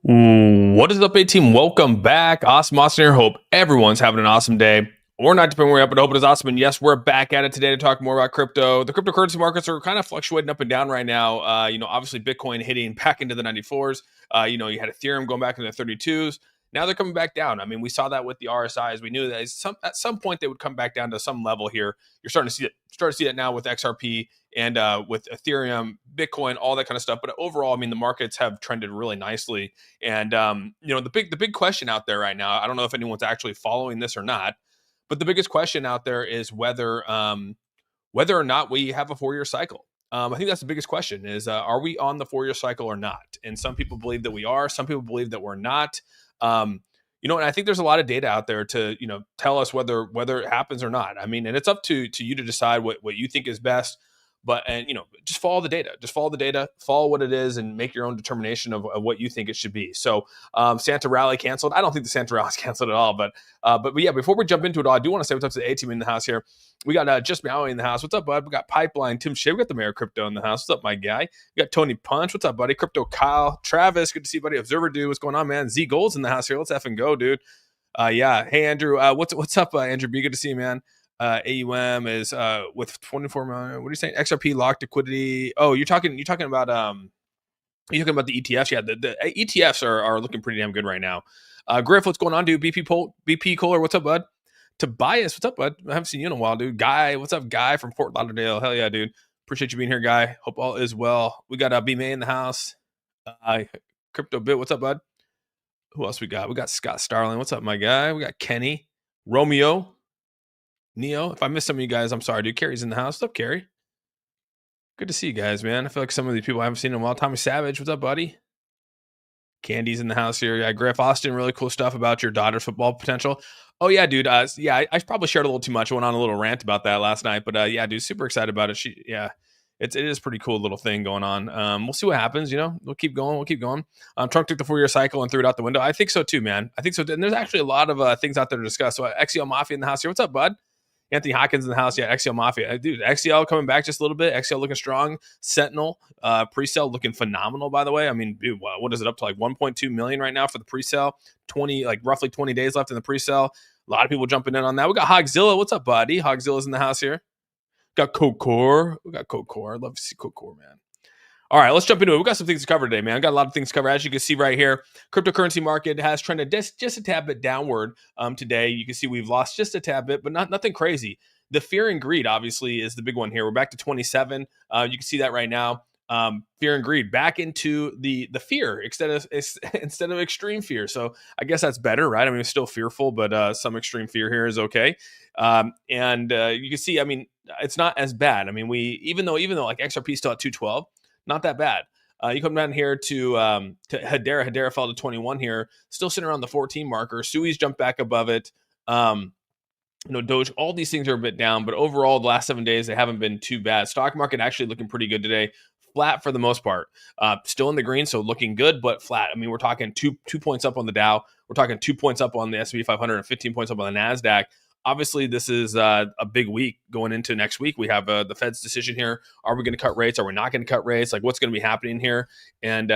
What is up, A team? Welcome back. Awesome here. Hope everyone's having an awesome day. Or not, depending where you're at, but I hope it is awesome. And yes, we're back at it today to talk more about crypto. The cryptocurrency markets are kind of fluctuating up and down right now. Obviously Bitcoin hitting back into the 94s. You had Ethereum going back into the 32s. Now they're coming back down. I mean, we saw that with the RSIs. We knew that at some point they would come back down to some level here. You're starting to see that now with XRP and with Ethereum, Bitcoin, all that kind of stuff. But overall, I mean, the markets have trended really nicely. And the big question out there right now, I don't know if anyone's actually following this or not, but the biggest question out there is whether or not we have a 4-year cycle. I think that's the biggest question: is are we on the 4-year cycle or not? And some people believe that we are. Some people believe that we're not. And I think there's a lot of data out there to tell us whether it happens or not. I mean, and it's up to you to decide what you think is best. But just follow the data. Just follow the data. Follow what it is, and make your own determination of what you think it should be. So, Santa Rally canceled. I don't think the Santa Rally is canceled at all. But yeah, before we jump into it all, I do want to say what's up to the A team in the house here. We got Just Maui in the house. What's up, bud? We got Pipeline, Tim Shea. We got the Mayor of Crypto in the house. What's up, my guy? We got Tony Punch. What's up, buddy? Crypto Kyle, Travis. Good to see you, buddy. Observer Dude. What's going on, man? Z Gold's in the house here. Let's effing go, dude. Yeah. Hey, Andrew. What's up, Andrew B? Good to see you, man. AUM is with 24 million. What are you saying? XRP locked liquidity. Oh, you're talking about you're talking about the ETFs. Yeah, the ETFs are looking pretty damn good right now. Griff, what's going on, dude? BP Kohler, what's up, bud? Tobias, what's up, bud? I haven't seen you in a while, dude. Guy, what's up, Guy from Fort Lauderdale? Hell yeah, dude. Appreciate you being here, Guy. Hope all is well. We got B May in the house. Crypto Bit, what's up, bud? Who else we got? We got Scott Starling. What's up, my guy? We got Kenny, Romeo, Neo. If I missed some of you guys, I'm sorry, dude. Carrie's in the house. What's up, Carrie? Good to see you guys, man. I feel like some of these people I haven't seen in a while. Tommy Savage, what's up, buddy? Candy's in the house here. Yeah, Griff Austin, really cool stuff about your daughter's football potential. Oh, yeah, dude. I probably shared a little too much. I went on a little rant about that last night. But, yeah, dude, super excited about it. It is a pretty cool little thing going on. We'll see what happens. We'll keep going. Trump took the 4-year cycle and threw it out the window. I think so, too, man. I think so. And there's actually a lot of things out there to discuss. So, XCL Mafia in the house here. What's up, bud? Anthony Hawkins in the house. Yeah, XCL Mafia. Dude, XCL coming back just a little bit. XCL looking strong. Sentinel pre-sale looking phenomenal, by the way. I mean, dude, what is it up to, like 1.2 million right now for the pre-sale? Roughly 20 days left in the pre-sale. A lot of people jumping in on that. We got Hogzilla. What's up, buddy? Hogzilla's in the house here. Got Kokor. We got Kokor. I'd love to see Kokor, man. All right, let's jump into it. We've got some things to cover today, man. I've got a lot of things to cover. As you can see right here, cryptocurrency market has trended just a tad bit downward today. You can see we've lost just a tad bit, but nothing crazy. The fear and greed, obviously, is the big one here. We're back to 27. You can see that right now. Fear and greed back into the fear instead of extreme fear. So I guess that's better, right? I mean, it's still fearful, but some extreme fear here is okay. And you can see, I mean, it's not as bad. I mean, even though like XRP is still at 212. Not that bad. You come down here to Hedera. Hedera fell to 21 here, still sitting around the 14 marker. Sui's jumped back above it. Doge, all these things are a bit down, but overall, the last 7 days, they haven't been too bad. Stock market actually looking pretty good today. Flat for the most part. Still in the green, so looking good, but flat. I mean, we're talking two points up on the Dow. We're talking 2 points up on the S&P 500 and 15 points up on the NASDAQ. Obviously, this is a big week going into next week. We have the Fed's decision here. Are we going to cut rates? Are we not going to cut rates? Like, what's going to be happening here? And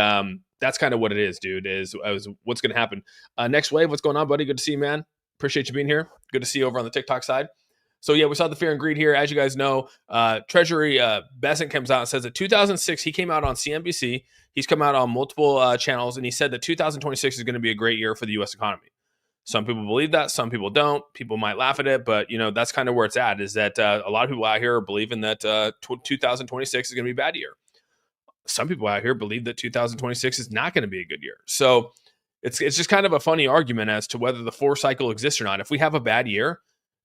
that's kind of what it is, dude, is what's going to happen. Next wave, what's going on, buddy? Good to see you, man. Appreciate you being here. Good to see you over on the TikTok side. So, yeah, we saw the fear and greed here. As you guys know, Treasury Besant comes out and says that 2006, he came out on CNBC. He's come out on multiple channels, and he said that 2026 is going to be a great year for the U.S. economy. Some people believe that, some people don't. People might laugh at it, but that's kind of where it's at. Is that a lot of people out here are believing that 2026 is going to be a bad year. Some people out here believe that 2026 is not going to be a good year. So it's just kind of a funny argument as to whether the 4 cycle exists or not. If we have a bad year,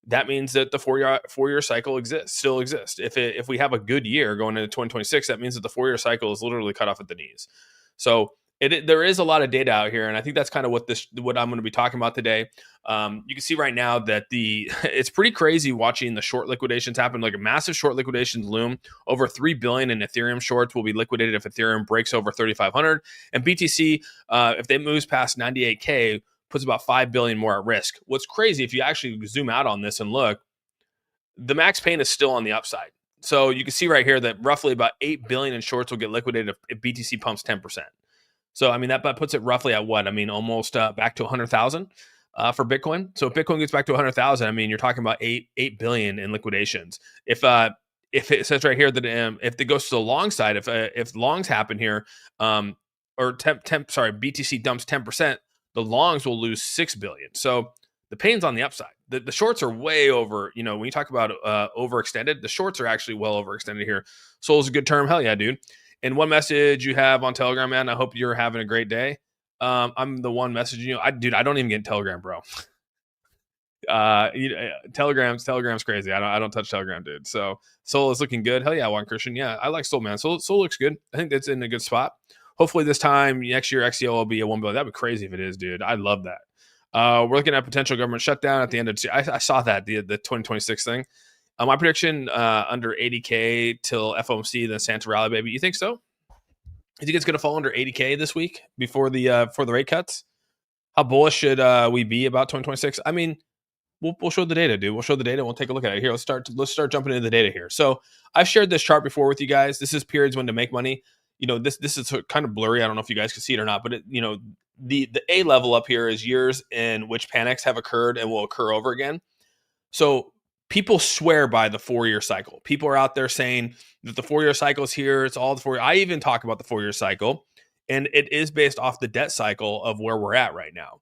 that means that the 4-year cycle still exists. If we have a good year going into 2026, that means that the 4-year cycle is literally cut off at the knees. So there is a lot of data out here, and I think that's kind of what I'm going to be talking about today. You can see right now that it's pretty crazy watching the short liquidations happen. Like a massive short liquidations loom. Over 3 billion in Ethereum shorts will be liquidated if Ethereum breaks over 3,500, and BTC, if they moves past 98K, puts about 5 billion more at risk. What's crazy, if you actually zoom out on this and look, the max pain is still on the upside. So you can see right here that roughly about 8 billion in shorts will get liquidated if BTC pumps 10%. So, I mean, that puts it roughly at what? I mean, almost back to 100,000 for Bitcoin. So if Bitcoin gets back to 100,000, I mean, you're talking about 8 billion in liquidations. If it says right here that if it goes to the long side, if longs happen here, or BTC dumps 10%, the longs will lose 6 billion. So the pain's on the upside. The shorts are way over. You know, when you talk about overextended, the shorts are actually well overextended here. Soul is a good term. Hell yeah, dude. And one message you have on Telegram, man. I hope you're having a great day. I'm the one messaging you. I don't even get Telegram, bro. Telegram's crazy. I don't touch Telegram, dude. So Soul is looking good. Hell yeah, Juan Christian. Yeah, I like Soul, man. Soul looks good. I think that's in a good spot. Hopefully this time next year XCO will be a 1 billion. That'd be crazy if it is, dude. I love that. We're looking at potential government shutdown at the end of. I saw that the 2026 thing. My prediction under 80K till FOMC, then Santa Rally, baby. You think so? You think it's going to fall under 80K this week before the rate cuts? How bullish should we be about 2026? I mean, we'll show the data, dude. We'll show the data. We'll take a look at it here. Let's start jumping into the data here. So I've shared this chart before with you guys. This is periods when to make money. You know, this is kind of blurry. I don't know if you guys can see it or not, but the A level up here is years in which panics have occurred and will occur over again. So people swear by the 4-year cycle. People are out there saying that the 4-year cycle is here. It's all the 4 year. I even talk about the 4-year cycle, and it is based off the debt cycle of where we're at right now.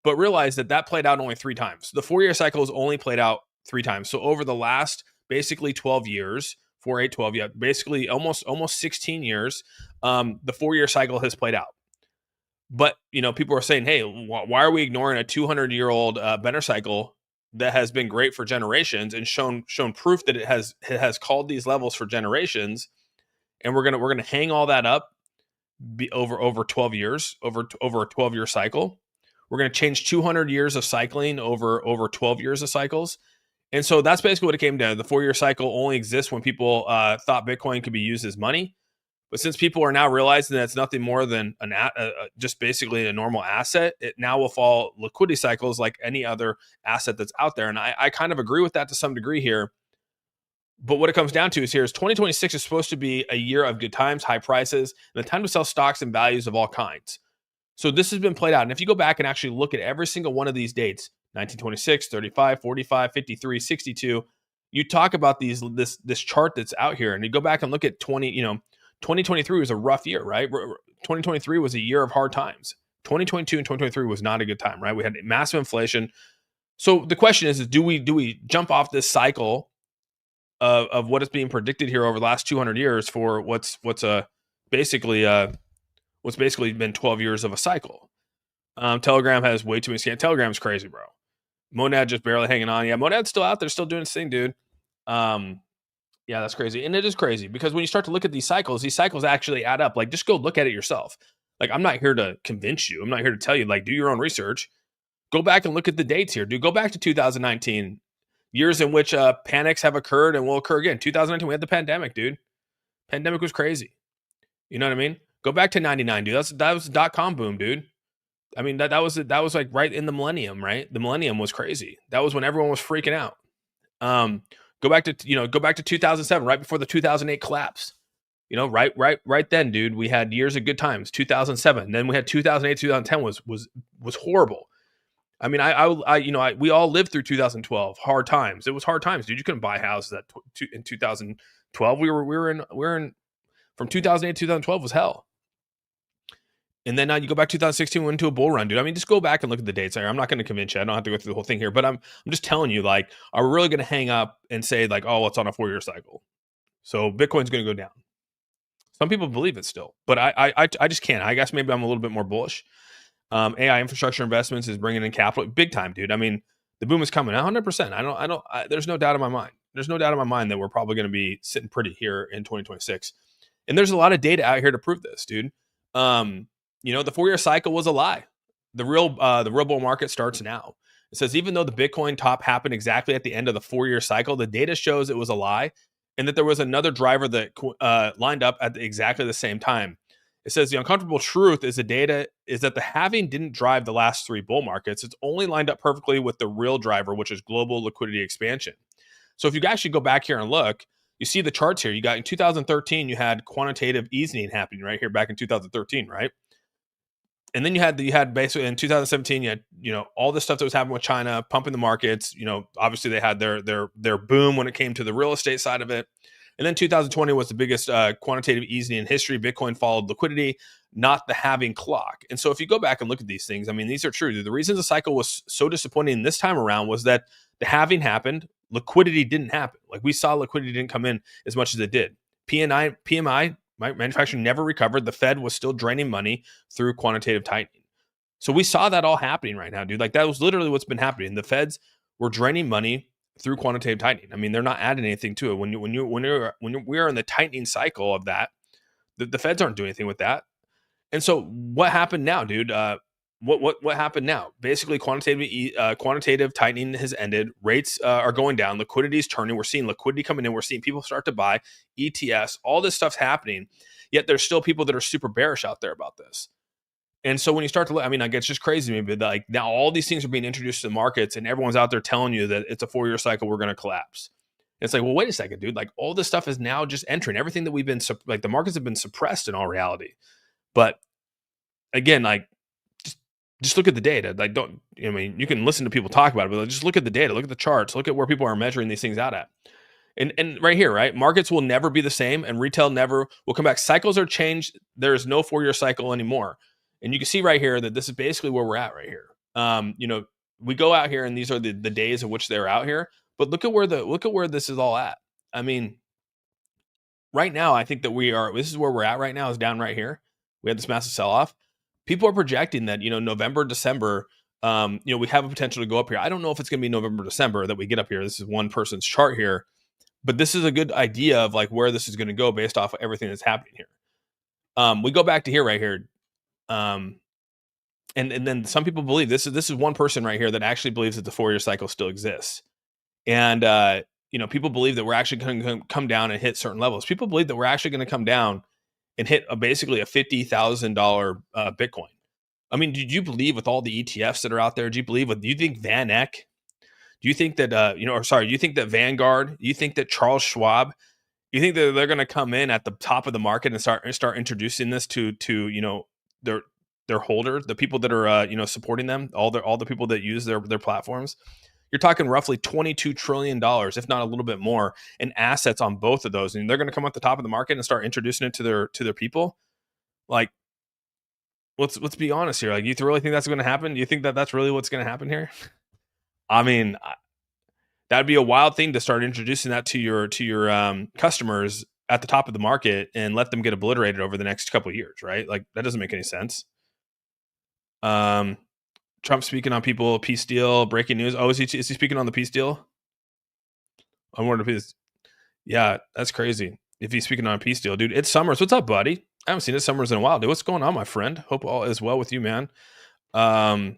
But realize that played out only 3 times. The 4-year cycle is only played out 3 times. So over the last basically 12 years, 4, 8, 12, yeah, basically almost 16 years, the 4-year cycle has played out. But, you know, people are saying, hey, why are we ignoring a 200-year-old Benner cycle that has been great for generations and shown proof that it has called these levels for generations, and we're gonna hang all that up over 12 years, over a 12-year cycle. We're gonna change 200 years of cycling over 12 years of cycles. And so that's basically what it came down to. The 4-year cycle only exists when people thought Bitcoin could be used as money. But since people are now realizing that it's nothing more than just basically a normal asset, it now will follow liquidity cycles like any other asset that's out there. And I kind of agree with that to some degree here. But what it comes down to is 2026 is supposed to be a year of good times, high prices, and the time to sell stocks and values of all kinds. So this has been played out. And if you go back and actually look at every single one of these dates, 1926, 35, 45, 53, 62, you talk about this chart that's out here, and you go back and look at 2023 was a rough year, right? 2023 was a year of hard times. 2022 and 2023 was not a good time, right? We had massive inflation. So the question is do we jump off this cycle of what is being predicted here over the last 200 years for what's basically been 12 years of a cycle? Telegram has way too many scams. Telegram's crazy, bro. Monad just barely hanging on. Yeah, Monad's still out there, still doing its thing, dude. Yeah, that's crazy. And it is crazy because when you start to look at these cycles actually add up. Like, just go look at it yourself. Like, I'm not here to convince you. I'm not here to tell you, like, do your own research. Go back and look at the dates here, dude. Go back to 2019, years in which panics have occurred and will occur again. 2019, we had the pandemic, dude. Pandemic was crazy. You know what I mean? Go back to 99, dude. That was the .com boom, dude. I mean, that was like right in the millennium, right? The millennium was crazy. That was when everyone was freaking out. Go back to 2007, right before the 2008 collapse. You know, right then, dude, we had years of good times. 2007, then we had 2008, 2010 was horrible. I mean, we all lived through 2012, hard times. It was hard times, dude. You couldn't buy houses in 2012. We were in from 2008 to 2012 was hell. And then now you go back to 2016, we went into a bull run, dude. I mean, just go back and look at the dates. I'm not going to convince you. I don't have to go through the whole thing here, but I'm just telling you, like, are we really going to hang up and say, like, oh, it's on a 4-year cycle, so Bitcoin's going to go down? Some people believe it still, but I just can't. I guess maybe I'm a little bit more bullish. AI infrastructure investments is bringing in capital big time, dude. I mean, the boom is coming 100%. There's no doubt in my mind. There's no doubt in my mind that we're probably going to be sitting pretty here in 2026. And there's a lot of data out here to prove this, dude. The 4-year cycle was a lie. The real bull market starts now. It says even though the Bitcoin top happened exactly at the end of the 4-year cycle, the data shows it was a lie, and that there was another driver that lined up at exactly the same time. It says the uncomfortable truth is that the halving didn't drive the last 3 bull markets. It's only lined up perfectly with the real driver, which is global liquidity expansion. So if you actually go back here and look, You see the charts here. You got in 2013, you had quantitative easing happening right here back in 2013, right? And then you had basically in 2017, you had all this stuff that was happening with China pumping the markets. Obviously they had their boom when it came to the real estate side of it. And then 2020 was the biggest quantitative easing in history. Bitcoin followed liquidity, not the halving clock. And so if you go back and look at these things, I mean, these are true. The reason the cycle was so disappointing this time around was that the halving happened, liquidity didn't happen. Like we saw liquidity didn't come in as much as it did. PMI, manufacturing never recovered. The Fed was still draining money through quantitative tightening. So we saw that all happening right now, dude. Like that was literally what's been happening. The Feds were draining money through quantitative tightening. I mean, they're not adding anything to it. When we are in the tightening cycle of that, the Feds aren't doing anything with that. And so what happened now, dude? What happened now? Basically, quantitative tightening has ended. Rates are going down. Liquidity is turning. We're seeing liquidity coming in. We're seeing people start to buy ETFs. All this stuff's happening. Yet there's still people that are super bearish out there about this. And so when you start to look, I mean, like it's just crazy to me, but like now all these things are being introduced to the markets, and everyone's out there telling you that it's a 4-year cycle. We're going to collapse. It's like, well, wait a second, dude. Like all this stuff is now just entering. Everything that we've been like the markets have been suppressed in all reality. But again, like just look at the data. Like I mean, you can listen to people talk about it, but just look at the data, look at the charts, look at where people are measuring these things out at. And right here, right? Markets will never be the same, and retail never will come back. Cycles are changed. There is no 4-year cycle anymore. And you can see right here that this is basically where we're at right here. We go out here, and these are the days of which they're out here. But look at where this is all at. I mean, right now, I think that this is where we're at right now, is down right here. We had this massive sell-off. People are projecting that, November, December, we have a potential to go up here. I don't know if it's going to be November, December that we get up here. This is one person's chart here, but this is a good idea of like where this is going to go based off of everything that's happening here. We go back to here right here. And then some people believe this is one person right here that actually believes that the 4-year cycle still exists. And, people believe that we're actually going to come down and hit certain levels. People believe that we're actually going to come down and hit basically a $50,000 Bitcoin. I mean, do you believe with all the ETFs that are out there? Do you think Van Eck? Do you think that, do you think that Vanguard? Do you think that Charles Schwab? Do you think that they're going to come in at the top of the market and start introducing this to their holders, the people that are supporting them, all the people that use their platforms? You're talking roughly $22 trillion, if not a little bit more, in assets on both of those, and they're going to come at the top of the market and start introducing it to their people. Like, let's be honest here. Like, you really think that's going to happen? Do you think that that's really what's going to happen here? I mean, that'd be a wild thing to start introducing that to your customers at the top of the market and let them get obliterated over the next couple of years, right? Like that doesn't make any sense. Trump speaking on people, peace deal, breaking news. Oh, is he speaking on the peace deal? I wonder if he's, yeah, that's crazy. If he's speaking on a peace deal, dude, it's Summers. What's up, buddy? I haven't seen it Summers in a while, dude. What's going on, my friend? Hope all is well with you, man. Yeah,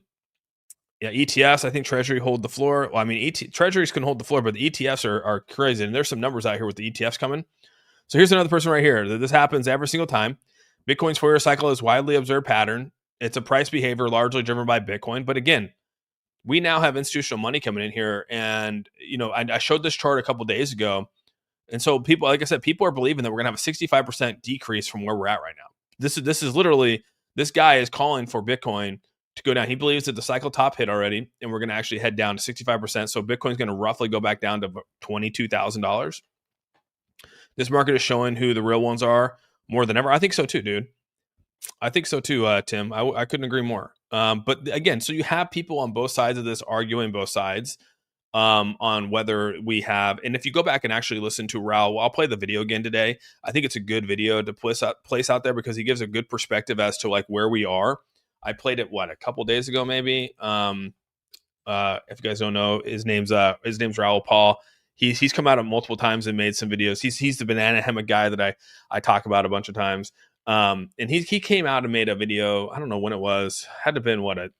ETFs, I think Treasury hold the floor. Well, I mean, Treasuries can hold the floor, but the ETFs are crazy. And there's some numbers out here with the ETFs coming. So here's another person right here. This happens every single time. Bitcoin's 4-year cycle is widely observed pattern. It's a price behavior largely driven by Bitcoin. But again, we now have institutional money coming in here. And, I showed this chart a couple days ago. And so people, like I said, people are believing that we're going to have a 65% decrease from where we're at right now. This is literally, this guy is calling for Bitcoin to go down. He believes that the cycle top hit already, and we're going to actually head down to 65%. So Bitcoin's going to roughly go back down to $22,000. This market is showing who the real ones are more than ever. I think so too, dude. I think so too, Tim. I couldn't agree more. But again, so you have people on both sides of this arguing both sides on whether we have. And if you go back and actually listen to Raul, I'll play the video again today. I think it's a good video to place out there because he gives a good perspective as to like where we are. I played it a couple days ago, maybe. If you guys don't know, his name's Raul Paul. He's come out multiple times and made some videos. He's the banana hammock guy that I talk about a bunch of times. And he came out and made a video. I don't know when it was. Had to have been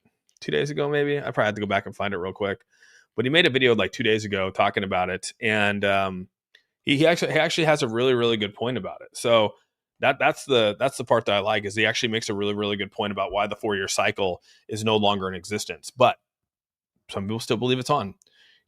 2 days ago, maybe. I probably had to go back and find it real quick. But he made a video like 2 days ago talking about it, and he actually has a really, really good point about it. So that's the part that I like, is he actually makes a really, really good point about why the 4-year cycle is no longer in existence. But some people still believe it's on.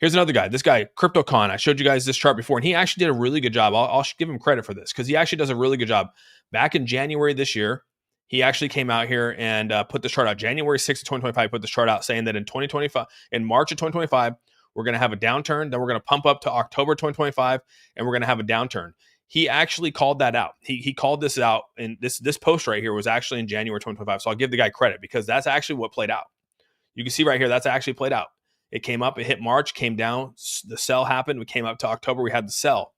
Here's another guy. This guy, CryptoCon. I showed you guys this chart before, and he actually did a really good job. I'll give him credit for this because he actually does a really good job. Back in January this year, he actually came out here and put this chart out. January 6th, 2025, put this chart out saying that in 2025, in March of 2025, we're going to have a downturn. Then we're going to pump up to October 2025, and we're going to have a downturn. He actually called that out. He called this out, and this post right here was actually in January 2025. So I'll give the guy credit because that's actually what played out. You can see right here, that's actually played out. It came up, it hit March, came down, the sell happened, we came up to October, we had the sell.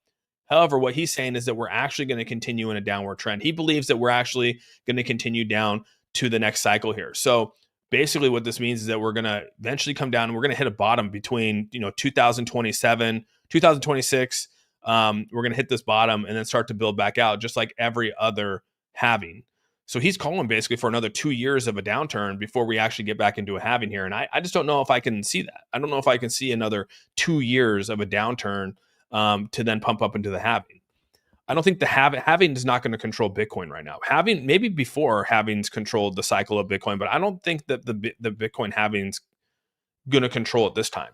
However, what he's saying is that we're actually going to continue in a downward trend. He believes that we're actually going to continue down to the next cycle here. So basically what this means is that we're going to eventually come down and we're going to hit a bottom between 2027, 2026. We're going to hit this bottom and then start to build back out just like every other halving. So he's calling basically for another 2 years of a downturn before we actually get back into a halving here. And I just don't know if I can see that. I don't know if I can see another 2 years of a downturn to then pump up into the halving. I don't think the halving is not going to control Bitcoin right now. Halving, maybe before halvings controlled the cycle of Bitcoin, but I don't think that the Bitcoin halving's going to control it this time.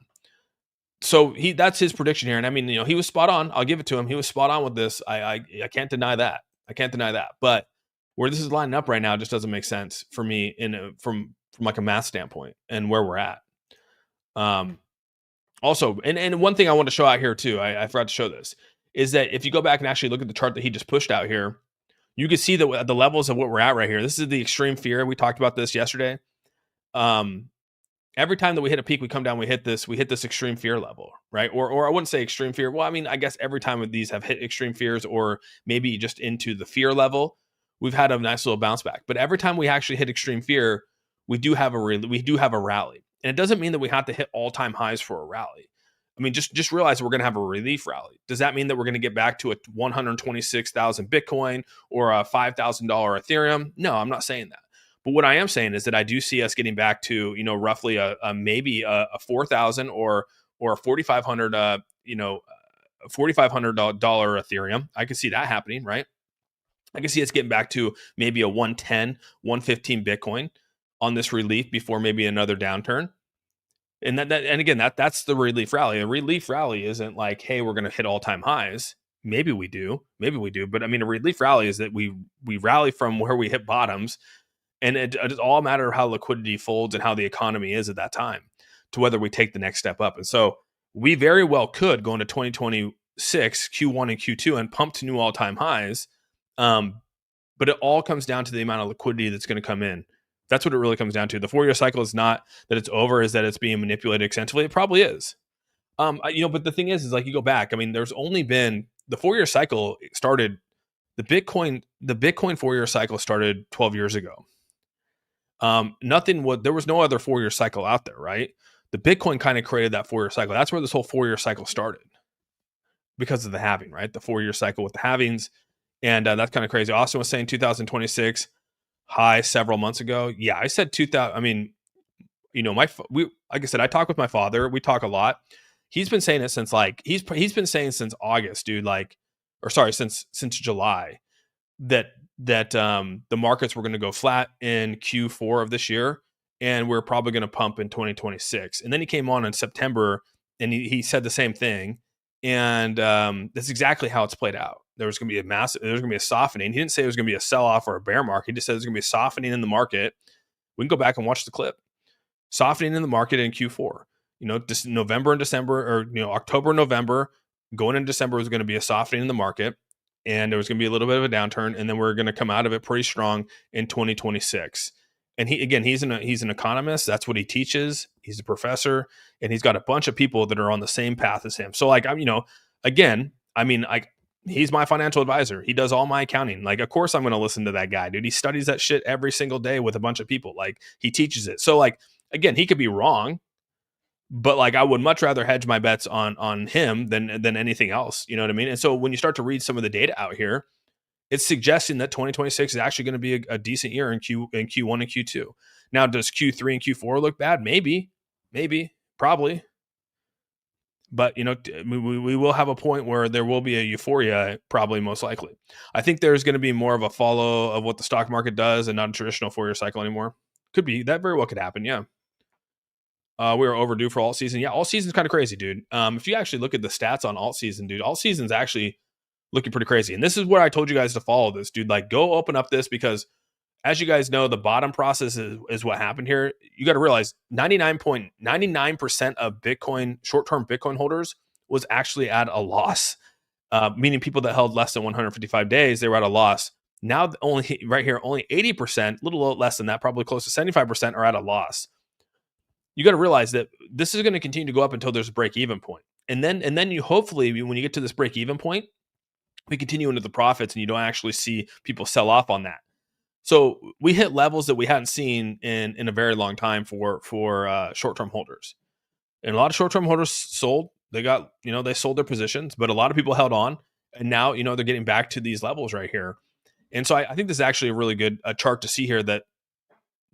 So that's his prediction here. And I mean, he was spot on. I'll give it to him. He was spot on with this. I can't deny that. I can't deny that. But where this is lining up right now just doesn't make sense for me from like a math standpoint and where we're at. Also, and one thing I want to show out here too, I forgot to show this, is that if you go back and actually look at the chart that he just pushed out here, you can see that at the levels of what we're at right here, this is the extreme fear. We talked about this yesterday. Every time that we hit a peak, we come down, we hit this extreme fear level, right? Or I wouldn't say extreme fear. Well, I mean, I guess every time of these have hit extreme fears or maybe just into the fear level, we've had a nice little bounce back. But every time we actually hit extreme fear, we do have a rally. And it doesn't mean that we have to hit all-time highs for a rally. I mean, just realize we're going to have a relief rally. Does that mean that we're going to get back to a 126,000 Bitcoin or a $5,000 Ethereum? No, I'm not saying that. But what I am saying is that I do see us getting back to, roughly maybe a 4,000 or a $4,500, $4,500 Ethereum. I can see that happening, right? I can see us getting back to maybe a 110, 115 Bitcoin on this relief before maybe another downturn. And that's the relief rally. A relief rally isn't like, hey, we're going to hit all-time highs. Maybe we do. But I mean, a relief rally is that we rally from where we hit bottoms. And it's all a matter of how liquidity folds and how the economy is at that time to whether we take the next step up. And so we very well could go into 2026, Q1 and Q2 and pump to new all-time highs. But it all comes down to the amount of liquidity that's going to come in. That's what it really comes down to. The 4-year cycle is not that it's over, is that it's being manipulated extensively. It probably is. But the thing is like you go back. I mean, there's only been the 4-year cycle started. The Bitcoin 4-year cycle started 12 years ago. There was no other 4-year cycle out there, right? The Bitcoin kind of created that 4-year cycle. That's where this whole 4-year cycle started because of the halving, right? The 4-year cycle with the halvings. And that's kind of crazy. Austin was saying 2026 high several months ago. Yeah, I said 2000. I mean, like I said, I talk with my father. We talk a lot. He's been saying it since he's been saying since August, dude. Since July that the markets were going to go flat in Q4 of this year, and we're probably going to pump in 2026. And then he came on in September, and he said the same thing. And that's exactly how it's played out. There's going to be a softening. He didn't say it was going to be a sell-off or a bear market. He just said there's going to be a softening in the market. We can go back and watch the clip. Softening in the market in Q4. November and December, or October and November, going into December was going to be a softening in the market, and there was going to be a little bit of a downturn, and then we're going to come out of it pretty strong in 2026. And he's an economist. That's what he teaches. He's a professor, and he's got a bunch of people that are on the same path as him. So he's my financial advisor. He does all my accounting. Of course I'm going to listen to that guy, dude. He studies that shit every single day with a bunch of people. He teaches it. So he could be wrong, but I would much rather hedge my bets on him than anything else. You know what I mean? And so when you start to read some of the data out here, it's suggesting that 2026 is actually going to be a decent year in Q1 and Q2. Now, does Q3 and Q4 look bad? Maybe, probably. But, we will have a point where there will be a euphoria, probably most likely. I think there's going to be more of a follow of what the stock market does and not a traditional 4-year cycle anymore. Could be. That very well could happen, yeah. We were overdue for alt season. Yeah, alt season's kind of crazy, dude. If you actually look at the stats on alt season, dude, alt season's actually looking pretty crazy. And this is where I told you guys to follow this, dude. Like, go open up this because, as you guys know, the bottom process is what happened here. You got to realize 99.99% of Bitcoin, short-term Bitcoin holders was actually at a loss, meaning people that held less than 155 days, they were at a loss. Now, only right here, only 80%, a little less than that, probably close to 75% are at a loss. You got to realize that this is going to continue to go up until there's a break-even point. And then you hopefully, when you get to this break-even point, we continue into the profits and you don't actually see people sell off on that. So we hit levels that we hadn't seen in a very long time for short-term holders. And a lot of short-term holders sold. They got, they sold their positions, but a lot of people held on. And now, they're getting back to these levels right here. And so I think this is actually a really good chart to see here that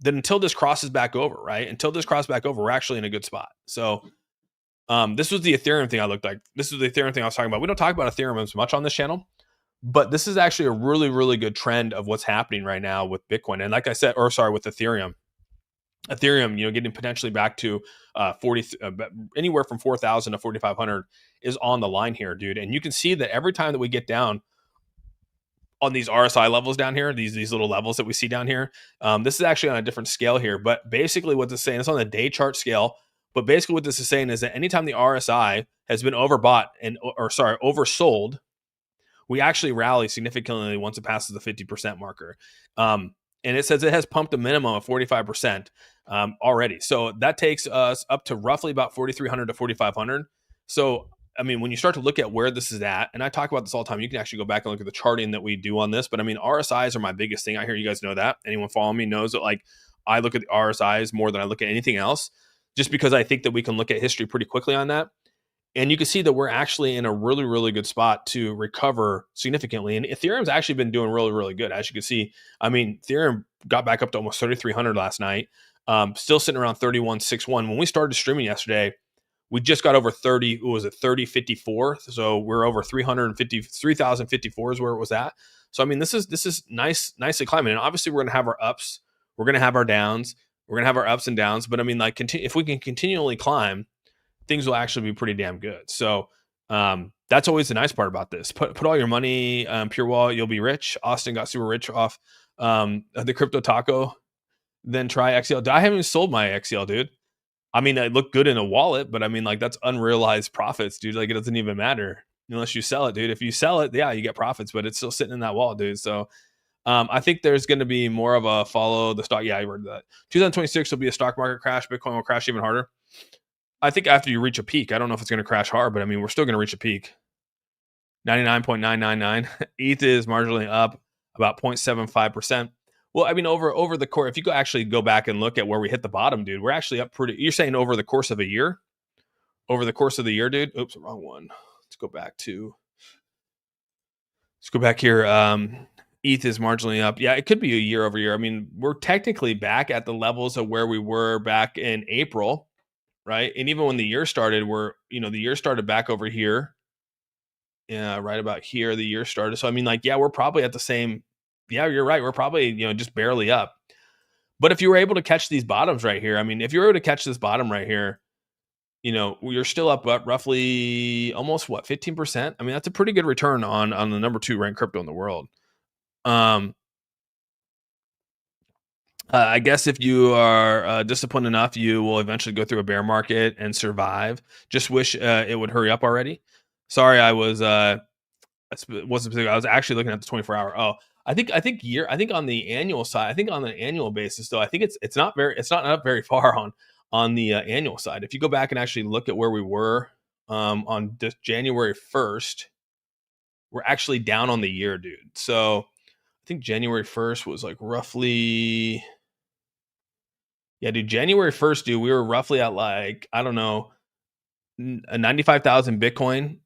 until this crosses back over, right? Until this crosses back over, we're actually in a good spot. So this was the Ethereum thing I looked like. This is the Ethereum thing I was talking about. We don't talk about Ethereum as much on this channel, but this is actually a really, really good trend of what's happening right now with Bitcoin. And like I said, with Ethereum, getting potentially back to 40, anywhere from 4,000 to 4,500 is on the line here, dude. And you can see that every time that we get down on these RSI levels down here, these little levels that we see down here, this is actually on a different scale here. But basically what this is saying, it's on the day chart scale. But basically what this is saying is that anytime the RSI has been oversold, we actually rally significantly once it passes the 50% marker. And it says it has pumped a minimum of 45% already. So that takes us up to roughly about 4,300 to 4,500. So, I mean, when you start to look at where this is at, and I talk about this all the time, you can actually go back and look at the charting that we do on this. But I mean, RSIs are my biggest thing out here. You guys know that. Anyone following me knows that, like, I look at the RSIs more than I look at anything else, just because I think that we can look at history pretty quickly on that. And you can see that we're actually in a really, really good spot to recover significantly. And Ethereum's actually been doing really, really good. As you can see, I mean, Ethereum got back up to almost 3,300 last night, still sitting around 31.61. When we started streaming yesterday, we just got over 30, what was it, 3054. So we're over 3,054 is where it was at. So, I mean, this is nicely climbing. And obviously we're going to have our ups. We're going to have our downs. We're going to have our ups and downs. But I mean, like, if we can continually climb, things will actually be pretty damn good. So that's always the nice part about this. Put all your money Pure Wallet, you'll be rich. Austin got super rich off the crypto taco. Then try XL. I haven't even sold my XL, dude. I mean, it looked good in a wallet, but I mean, like, that's unrealized profits, dude. Like, it doesn't even matter unless you sell it, dude. If you sell it, yeah, you get profits, but it's still sitting in that wallet, dude. So I think there's going to be more of a follow the stock. Yeah, I heard that. 2026 will be a stock market crash. Bitcoin will crash even harder. I think after you reach a peak, I don't know if it's going to crash hard, but I mean, we're still going to reach a peak. 99.999. ETH is marginally up about 0.75%. Well, I mean, over the course, if you actually go back and look at where we hit the bottom, dude, we're actually up pretty. You're saying over the course of a year? Over the course of the year, dude? Oops, wrong one. Let's go back here. ETH is marginally up. Yeah, it could be a year over year. I mean, we're technically back at the levels of where we were back in April, right? And even when the year started, the year started back over here. Yeah, right about here, the year started. So, I mean, like, yeah, we're probably at the same. Yeah, you're right. We're probably, just barely up. But if you were able to catch these bottoms right here, I mean, if you were able to catch this bottom right here, you're still up roughly almost 15%. I mean, that's a pretty good return on the number 2 ranked crypto in the world. I guess if you are disciplined enough, you will eventually go through a bear market and survive. Just wish it would hurry up already. Sorry, I wasn't specific. I was actually looking at the 24-hour. Oh, I think on the annual side, I think on an annual basis, though, I think it's not up very far on the annual side. If you go back and actually look at where we were on January 1st, we're actually down on the year, dude. So I think January 1st was like roughly, yeah, dude. January 1st, dude, we were roughly at, like, I don't know, 95,000 Bitcoin.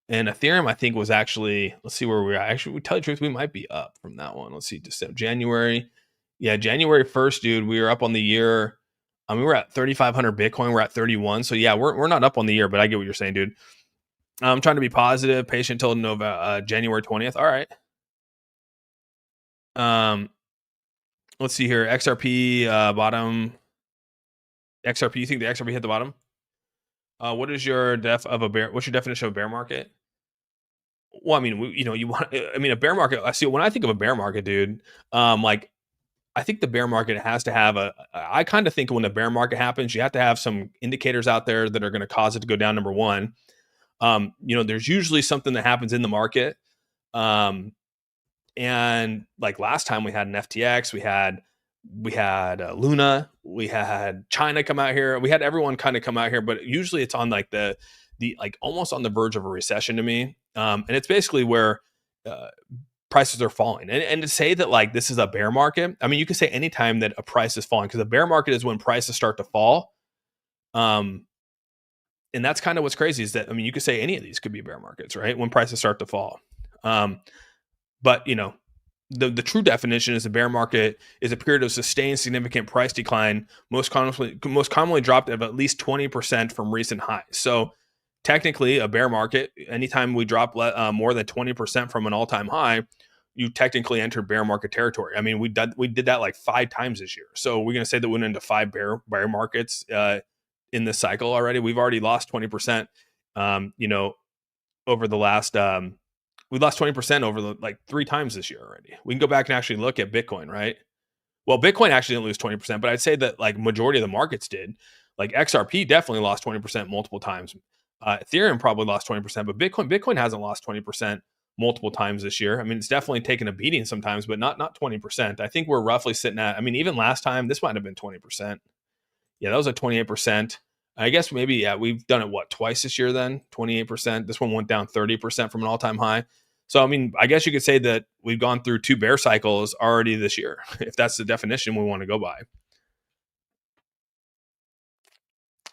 And Ethereum, I think, was actually, let's see where we are. Actually, we tell you the truth, we might be up from that one. Let's see, December, January. Yeah, January 1st, dude, we were up on the year. I mean, we're at 3,500 Bitcoin. We're at 31. So, yeah, we're not up on the year, but I get what you're saying, dude. I'm trying to be positive, patient until January 20th. All right. Let's see here. XRP bottom. XRP, you think the XRP hit the bottom? What is your what's your definition of a bear market? Well, I mean, a bear market. I see when I think of a bear market, dude. Like I think the bear market has to have I kind of think when a bear market happens, you have to have some indicators out there that are going to cause it to go down. Number one, there's usually something that happens in the market. And like last time we had an FTX, we had Luna, we had China come out here, we had everyone kind of come out here, but usually it's on like the like almost on the verge of a recession to me. And it's basically where prices are falling. And to say that like this is a bear market, I mean, you can say anytime that a price is falling, because a bear market is when prices start to fall. And that's kind of what's crazy is that, I mean, you could say any of these could be bear markets, right? When prices start to fall. But the true definition is a bear market is a period of sustained significant price decline, most commonly dropped at least 20% from recent highs. So technically a bear market, anytime we drop more than 20% from an all-time high, you technically enter bear market territory. I mean, we did that like 5 times this year. So we're going to say that we went into 5 bear markets in this cycle already. We've already lost 20%, over the last, we lost 20% over like 3 times this year already. We can go back and actually look at Bitcoin, right? Well, Bitcoin actually didn't lose 20%, but I'd say that like majority of the markets did. Like XRP definitely lost 20% multiple times. Ethereum probably lost 20%, but Bitcoin hasn't lost 20% multiple times this year. I mean, it's definitely taken a beating sometimes, but not 20%. I think we're roughly sitting at, I mean, even last time, this might have been 20%. Yeah, that was a 28%. I guess maybe, we've done it, twice this year then? 28%. This one went down 30% from an all-time high. So, I mean, I guess you could say that we've gone through 2 bear cycles already this year, if that's the definition we want to go by.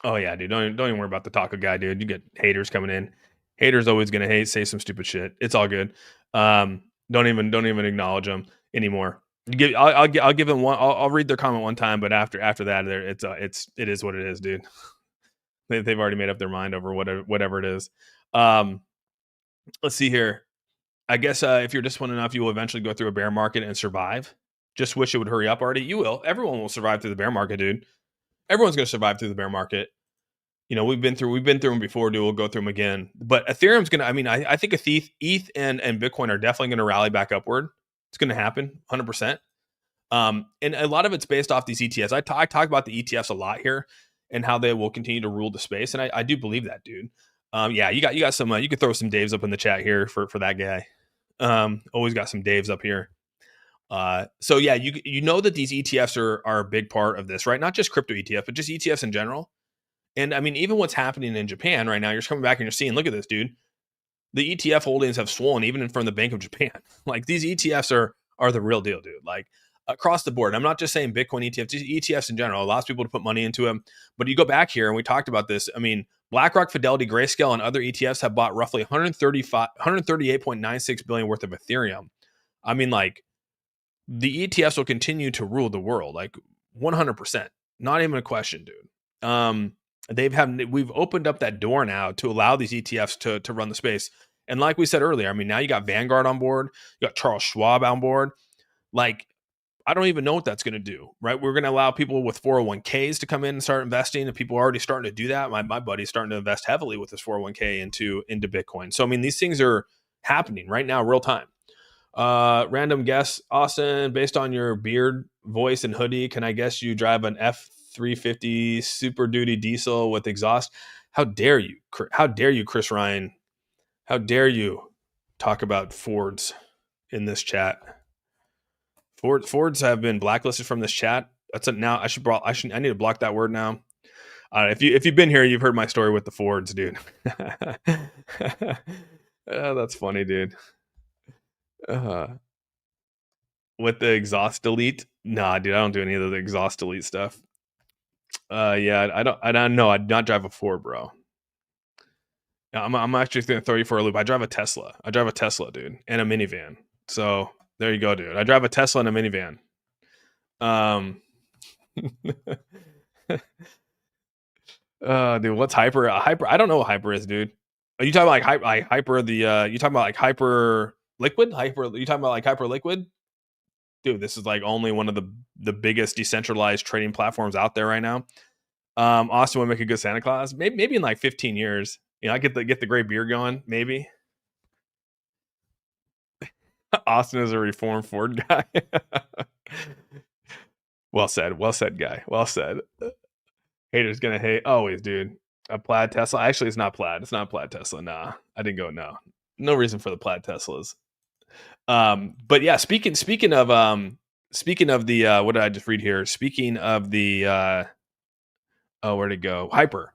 Oh, yeah, dude. Don't even worry about the taco guy, dude. You get haters coming in. Haters always going to say some stupid shit. It's all good. Don't even acknowledge them anymore. I'll give them one. I'll read their comment one time, but after that, it is what it is, dude. They've already made up their mind over whatever it is. Let's see here. I guess if you're disciplined enough, you will eventually go through a bear market and survive. Just wish it would hurry up already. You will. Everyone will survive through the bear market, dude. Everyone's going to survive through the bear market. We've been through them before, dude. We'll go through them again. But Ethereum's going to, I mean, I think ETH and Bitcoin are definitely going to rally back upward. It's going to happen 100%. And a lot of it's based off these ETFs. I talk about the ETFs a lot here and how they will continue to rule the space. And I do believe that, dude. Yeah, you got some, you could throw some Daves up in the chat here for that guy. Always got some Daves up here. So yeah, you know that these ETFs are a big part of this, right? Not just crypto ETF, but just ETFs in general. And I mean, even what's happening in Japan right now, you're just coming back and you're seeing, look at this, dude. The ETF holdings have swollen even from the Bank of Japan. Like these ETFs are the real deal, dude. Like across the board. I'm not just saying Bitcoin ETFs, just ETFs in general. Allows people to put money into them. But you go back here and we talked about this. I mean, BlackRock, Fidelity, Grayscale, and other ETFs have bought roughly 138.96 billion worth of Ethereum. I mean, like the ETFs will continue to rule the world, like 100%. Not even a question, dude. We've opened up that door now to allow these ETFs to run the space. And like we said earlier, I mean, now you got Vanguard on board, you got Charles Schwab on board. Like, I don't even know what that's going to do, right? We're going to allow people with 401ks to come in and start investing, and people are already starting to do that. My buddy's starting to invest heavily with his 401k into Bitcoin. So, I mean, these things are happening right now, real time. Random guess, Austin, based on your beard, voice, and hoodie, can I guess you drive an F350 Super Duty diesel with exhaust? How dare you? How dare you, Chris Ryan? How dare you talk about Fords in this chat? Fords have been blacklisted from this chat. That's it now. I need to block that word now. If you've been here, you've heard my story with the Fords, dude. That's funny, dude. With the exhaust delete, nah, dude, I don't do any of the exhaust delete stuff. Yeah, I don't know. I'd not drive a Ford, bro. I'm actually going to throw you for a loop. I drive a Tesla, dude, and a minivan. So there you go, dude. I drive a Tesla and a minivan. Dude, what's hyper? Hyper? I don't know what hyper is, dude. Are you talking about like hyper? You talking about like hyper liquid? Hyper? You talking about like hyper liquid? Dude, this is like only one of the biggest decentralized trading platforms out there right now. Austin would make a good Santa Claus. Maybe in like 15 years. I get the gray beard going. Maybe Austin is a reformed Ford guy. Well said, guy. Well said. Haters gonna hate always, dude. A plaid Tesla. Actually, it's not plaid. It's not a plaid Tesla. Nah, I didn't go. No reason for the plaid Teslas. But yeah, speaking of the what did I just read here? Speaking of the where'd it go? Hyper.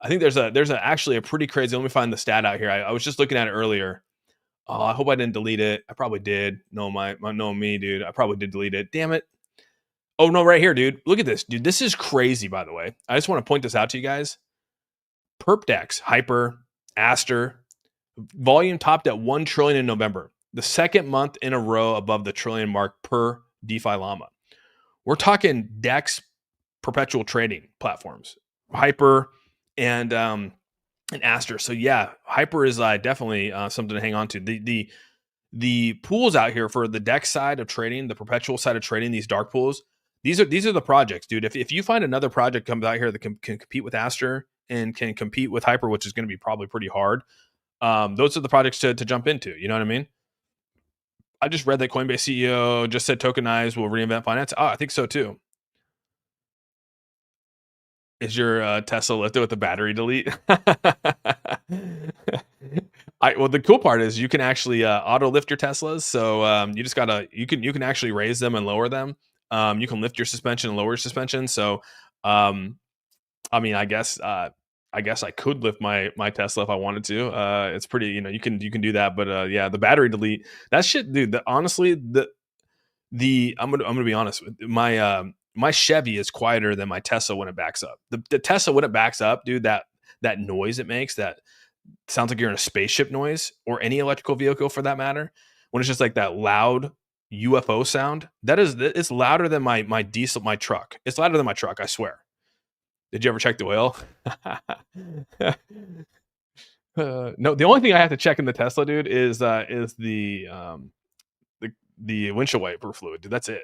I think there's actually a pretty crazy. Let me find the stat out here. I was just looking at it earlier. Oh, I hope I didn't delete it. I probably did. No, me, dude. I probably did delete it. Damn it. Oh no, right here, dude. Look at this, dude. This is crazy, by the way. I just want to point this out to you guys. Perpdex, Hyper, Aster, volume topped at 1 trillion in November, the second month in a row above the trillion mark per DeFi Llama. We're talking DEX perpetual trading platforms, Hyper and Aster. So yeah, Hyper is definitely something to hang on to. The pools out here for the DEX side of trading, the perpetual side of trading, these dark pools. These are the projects, dude. If you find another project comes out here that can compete with Aster and can compete with Hyper, which is going to be probably pretty hard, those are the projects to jump into. You know what I mean? I just read that Coinbase CEO just said tokenized will reinvent finance. Oh, I think so too. Is your Tesla lifted with the battery delete? Well, the cool part is you can actually auto lift your Teslas. So you just you can actually raise them and lower them. You can lift your suspension and lower your suspension. So, I mean, I guess I could lift my Tesla if I wanted to. It's pretty, you can do that. But yeah, the battery delete, that shit, dude. Honestly, I'm gonna be honest with my Chevy is quieter than my Tesla when it backs up. The Tesla when it backs up, dude, that noise it makes, that sounds like you're in a spaceship noise, or any electrical vehicle for that matter. When it's just like that loud UFO sound, it's louder than my truck. It's louder than my truck, I swear. Did you ever check the oil? No, the only thing I have to check in the Tesla, dude, is the windshield wiper fluid, dude. That's it.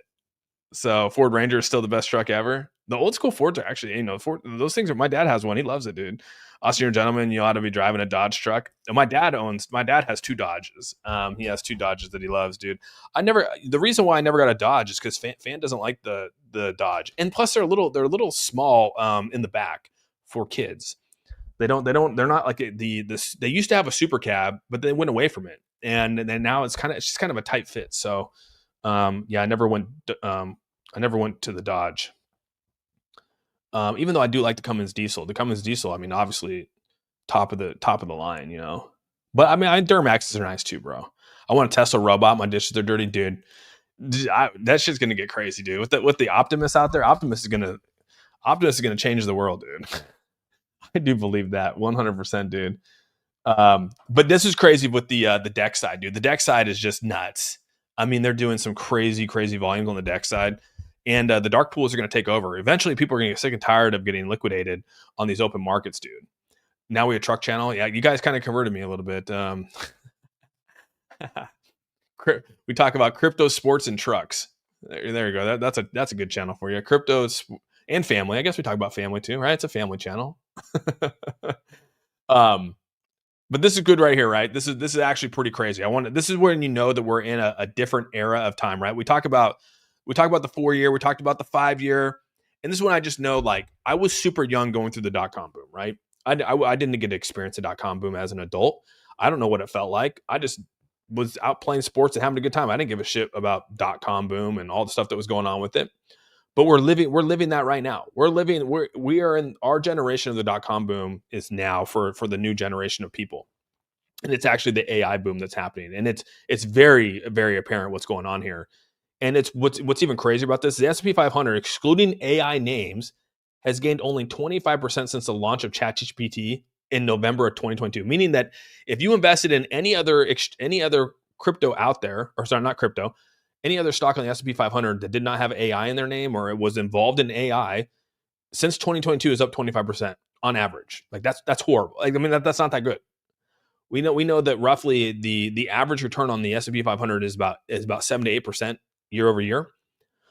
So Ford Ranger is still the best truck ever. The old school Fords are actually, those things are. My dad has one. He loves it, dude. Us, you're a gentleman. You ought to be driving a Dodge truck. And my dad has 2 Dodges. He has 2 Dodges that he loves, dude. The reason why I never got a Dodge is because Fan doesn't like the Dodge, and plus they're a little small in the back for kids. They're not like they used to have a super cab, but they went away from it, and then now it's just kind of a tight fit. So yeah, I never went to the Dodge. Even though I do like the Cummins diesel. The Cummins diesel, I mean, obviously top of the line, But I mean, Duramaxes are nice too, bro. I want a Tesla robot. My dishes are dirty, dude. That shit's gonna get crazy, dude. With the Optimus out there, Optimus is gonna change the world, dude. I do believe that 100%, dude. But this is crazy with the DEX side, dude. The DEX side is just nuts. I mean, they're doing some crazy volumes on the DEX side. And the dark pools are going to take over. Eventually, people are going to get sick and tired of getting liquidated on these open markets, dude. Now we have truck channel. Yeah, you guys kind of converted me a little bit. We talk about crypto, sports, and trucks. There you go. That's a good channel for you. Cryptos and family. I guess we talk about family too, right? It's a family channel. But this is good right here, right? This is actually pretty crazy. This is when you know that we're in a different era of time, right? We talk about the 4-year, we talked about the 5-year, and this is when I just know, like, I was super young going through the dot-com boom, right? I didn't get to experience the dot-com boom as an adult. I don't know what it felt like. I just was out playing sports and having a good time. I didn't give a shit about dot-com boom and all the stuff that was going on with it. But we're living that right now. We are in our generation of the dot-com boom is now for the new generation of people. And it's actually the AI boom that's happening. And it's very, very apparent what's going on here. And it's what's even crazy about this, the S&P 500, excluding AI names, has gained only 25% since the launch of ChatGPT in November of 2022. Meaning that if you invested in any other crypto out there, or sorry, not crypto, any other stock on the S&P 500 that did not have AI in their name or it was involved in AI, since 2022 is up 25% on average. Like that's horrible. Like, I mean, that's not that good. We know that roughly the average return on the S&P 500 is about 7 to 8% year over year.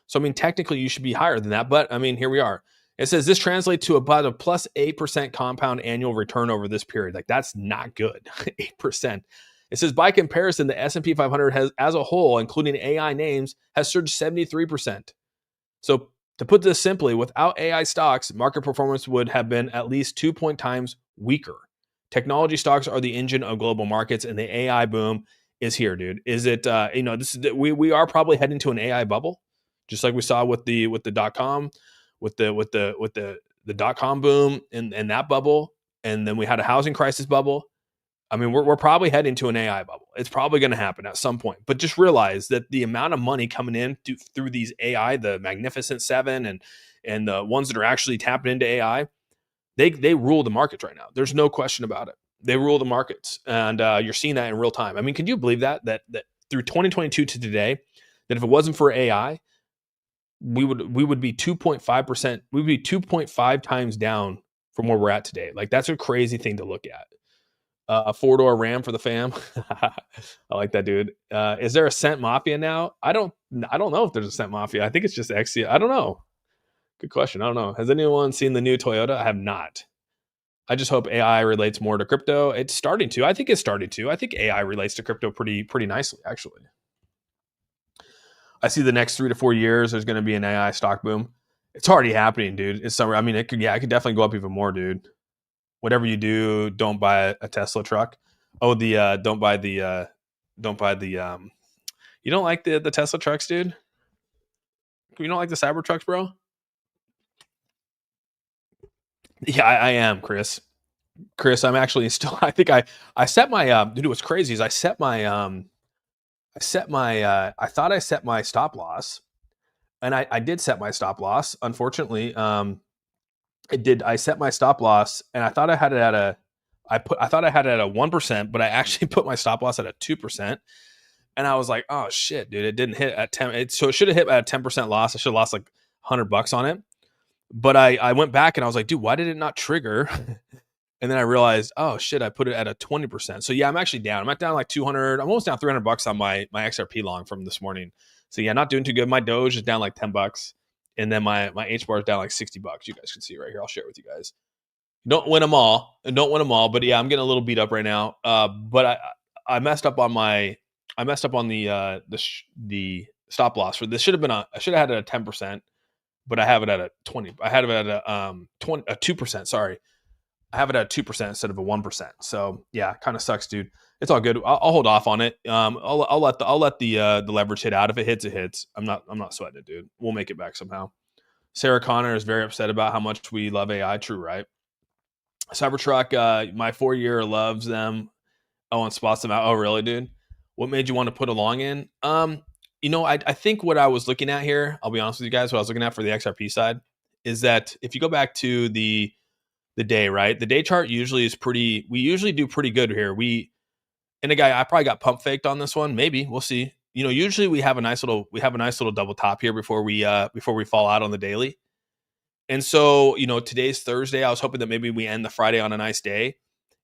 So I mean, technically you should be higher than that, but I mean, here we are. It says this translates to about a plus 8% compound annual return over this period. Like that's not good. 8%. It says by comparison, the S&P 500 has, as a whole, including AI names, has surged 73%. So to put this simply, without AI stocks, market performance would have been at least 2 times weaker. Technology stocks are the engine of global markets, and the AI boom is here, dude. Is it? This is we are probably heading to an AI bubble, just like we saw with the .com, with the .com boom and that bubble, and then we had a housing crisis bubble. I mean, we're probably heading to an AI bubble. It's probably going to happen at some point. But just realize that the amount of money coming in through these AI, the Magnificent Seven, and the ones that are actually tapping into AI, they rule the markets right now. There's no question about it. They rule the markets, and you're seeing that in real time. I mean, can you believe that through 2022 to today, that if it wasn't for AI, we would be 2.5%. We would be 2.5 times down from where we're at today. Like that's a crazy thing to look at. A 4-door Ram for the fam. I like that, dude. Is there a Cent Mafia now? I don't know if there's a Cent Mafia. I think it's just XC. I don't know. Good question. I don't know. Has anyone seen the new Toyota? I have not. I just hope AI relates more to crypto. It's starting to. I think it's starting to. I think AI relates to crypto pretty nicely, actually. I see the next 3 to 4 years there's going to be an AI stock boom. It's already happening, dude. It's summer. I mean, it could definitely go up even more, dude. Whatever you do, don't buy a Tesla truck. Oh, don't buy the you don't like the Tesla trucks, dude? You don't like the Cybertrucks, bro? Yeah, I am, Chris. I'm actually still, I think I set my, dude, what's crazy is I thought I set my stop loss, and I did set my stop loss. Unfortunately, I set my stop loss, and I thought I had it at a 1%, but I actually put my stop loss at a 2%. And I was like, oh shit, dude, it didn't hit at 10. So it should have hit at a 10% loss. I should have lost like $100 on it. But I went back and I was like, dude, why did it not trigger? And then I realized, oh shit, I put it at a 20%. So yeah, I'm actually down. I'm down like 200. I'm almost down $300 on my XRP long from this morning. So yeah, not doing too good. My Doge is down like $10. And then my H bar is down like $60. You guys can see right here. I'll share it with you guys. Don't win them all. But yeah, I'm getting a little beat up right now. But I messed up on the stop loss for this. I should have had it at 10%, but I have it at a 20. I had it at a 2%. Sorry, I have it at 2% instead of a 1%. So yeah, kind of sucks, dude. It's all good. I'll hold off on it. I'll let the leverage hit out. If it hits, it hits. I'm not sweating it, dude. We'll make it back somehow. Sarah Connor is very upset about how much we love AI. True, right? Cybertruck, my 4-year loves them. Oh, and spots them out. Oh, really, dude? What made you want to put a long in? I think what I was looking at here, I'll be honest with you guys, what I was looking at for the XRP side is that if you go back to the day, right? The day chart usually is we usually do pretty good here. I probably got pump faked on this one. Maybe we'll see. Usually we have a nice little double top here before we fall out on the daily. And so, today's Thursday. I was hoping that maybe we end the Friday on a nice day,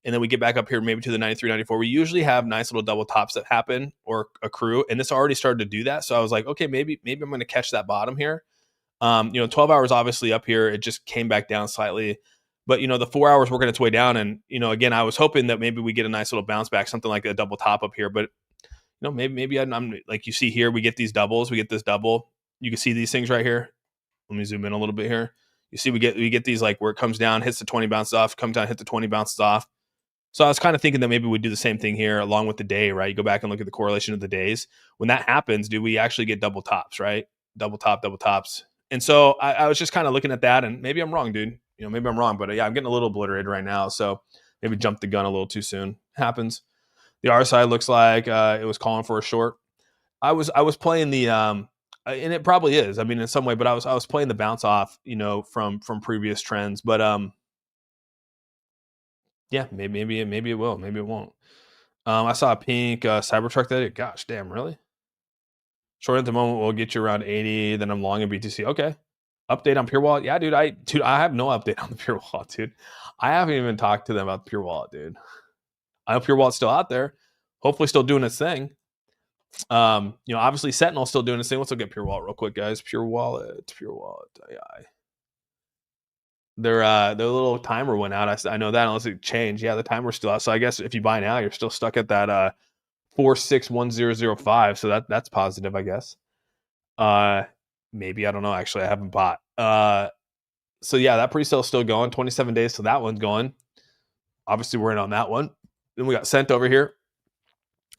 and then we get back up here maybe to the 93, 94. We usually have nice little double tops that happen or accrue, and this already started to do that. So I was like, okay, maybe I'm going to catch that bottom here. 12 hours obviously up here. It just came back down slightly. But, the 4 hours working its way down. And, again, I was hoping that maybe we get a nice little bounce back, something like a double top up here. But, maybe I'm like you see here, we get these doubles. We get this double. You can see these things right here. Let me zoom in a little bit here. You see we get these like where it comes down, hits the 20, bounces off, comes down, hit the 20, bounces off. So I was kind of thinking that maybe we'd do the same thing here along with the day, right? You go back and look at the correlation of the days. When that happens, do we actually get double tops, right? Double tops. And so I was just kind of looking at that, and maybe I'm wrong, dude. Maybe I'm wrong, but yeah, I'm getting a little obliterated right now. So maybe jumped the gun a little too soon. Happens. The R side looks like it was calling for a short. I was playing the and it probably is. I mean, in some way, but I was playing the bounce off, from previous trends. But yeah, maybe it will, maybe it won't. I saw a pink Cybertruck that. Gosh, damn, really? Short at the moment will get you around 80. Then I'm long in BTC. Okay. Update on Pure Wallet. Yeah, dude. I have no update on the Pure Wallet, dude. I haven't even talked to them about the Pure Wallet, dude. I hope Pure Wallet's still out there. Hopefully, still doing its thing. Obviously Sentinel's still doing its thing. Let's look at Pure Wallet real quick, guys. Pure Wallet AI. their little timer went out. I know that, unless it changed. Yeah, the timer's still out. So I guess if you buy now, you're still stuck at that 461005. So that's positive, I guess. Maybe, I don't know. Actually, I haven't bought. So yeah, that pre-sale is still going. 27 days, so that one's going. Obviously, we're in on that one. Then we got Cent over here.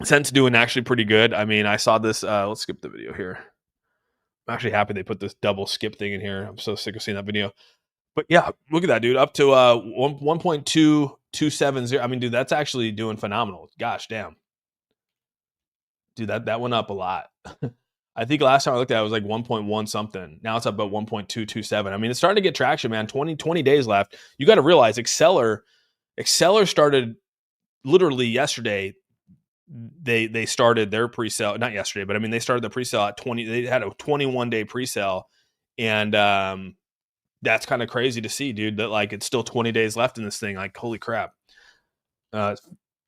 Cent's doing actually pretty good. I mean, I saw this. Let's skip the video here. I'm actually happy they put this double skip thing in here. I'm so sick of seeing that video. But yeah, look at that, dude. Up to 1.2270. I mean, dude, that's actually doing phenomenal. Gosh damn. Dude, that went up a lot. I think last time I looked at it, it was like 1.1 something. Now it's up about 1.227. I mean, it's starting to get traction, man. 20 days left. You got to realize Acceler started literally yesterday. They started their pre-sale, not yesterday, but I mean, they started the pre-sale at 20. They had a 21-day pre-sale, and that's kind of crazy to see, dude, that like it's still 20 days left in this thing. Like, holy crap.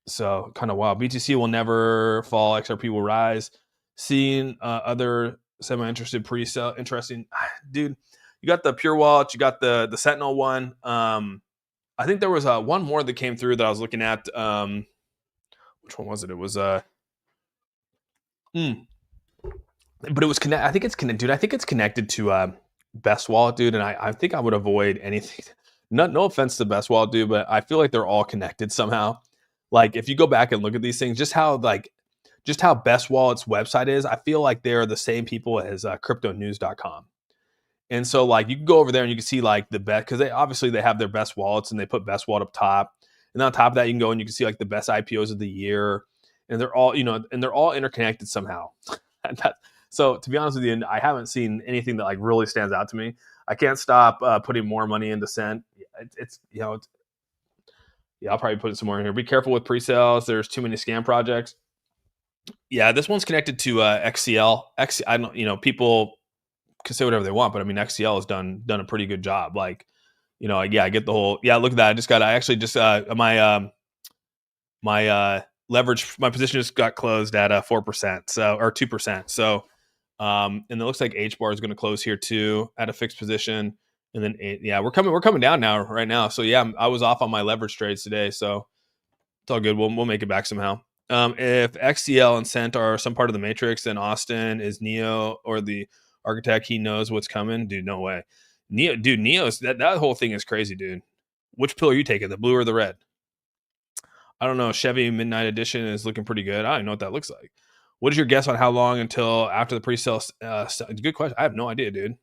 So kind of wild. BTC will never fall. XRP will rise. Seeing other semi-interested pre-sale. Interesting. Dude, you got the Pure Wallet. You got the Sentinel one. I think there was one more that came through that I was looking at. Which one was it? It was but it was connected. I think it's connected, dude. I think it's connected to Best Wallet, dude. And I think I would avoid anything. No offense to Best Wallet, dude, but I feel like they're all connected somehow. Like, if you go back and look at these things, just how Best Wallet's website is, I feel like they're the same people as cryptonews.com. And so like you can go over there and you can see like the best, because they have their best wallets and they put Best Wallet up top. And on top of that, you can go and you can see like the best IPOs of the year. And they're all, and they're all interconnected somehow. So to be honest with you, I haven't seen anything that like really stands out to me. I can't stop putting more money into Cent. I'll probably put some more in here. Be careful with pre-sales. There's too many scam projects. Yeah, this one's connected to XCL. I don't, people can say whatever they want, but I mean, XCL has done a pretty good job. Like, I get the whole. Yeah, look at that. I actually just my leverage, my position just got closed at 4%, or 2%. So, and it looks like H bar is going to close here too at a fixed position. And then we're coming down now right now. So yeah, I was off on my leverage trades today, so it's all good. We'll make it back somehow. If XCL and Cent are some part of the matrix, then Austin is Neo or the architect. He knows what's coming, dude. No way. Neo's that whole thing is crazy, dude. Which pill are you taking, the blue or the red? I don't know. Chevy Midnight Edition is looking pretty good. I don't know what that looks like. What is your guess on how long until after the pre-sale? Good question. I have no idea, dude.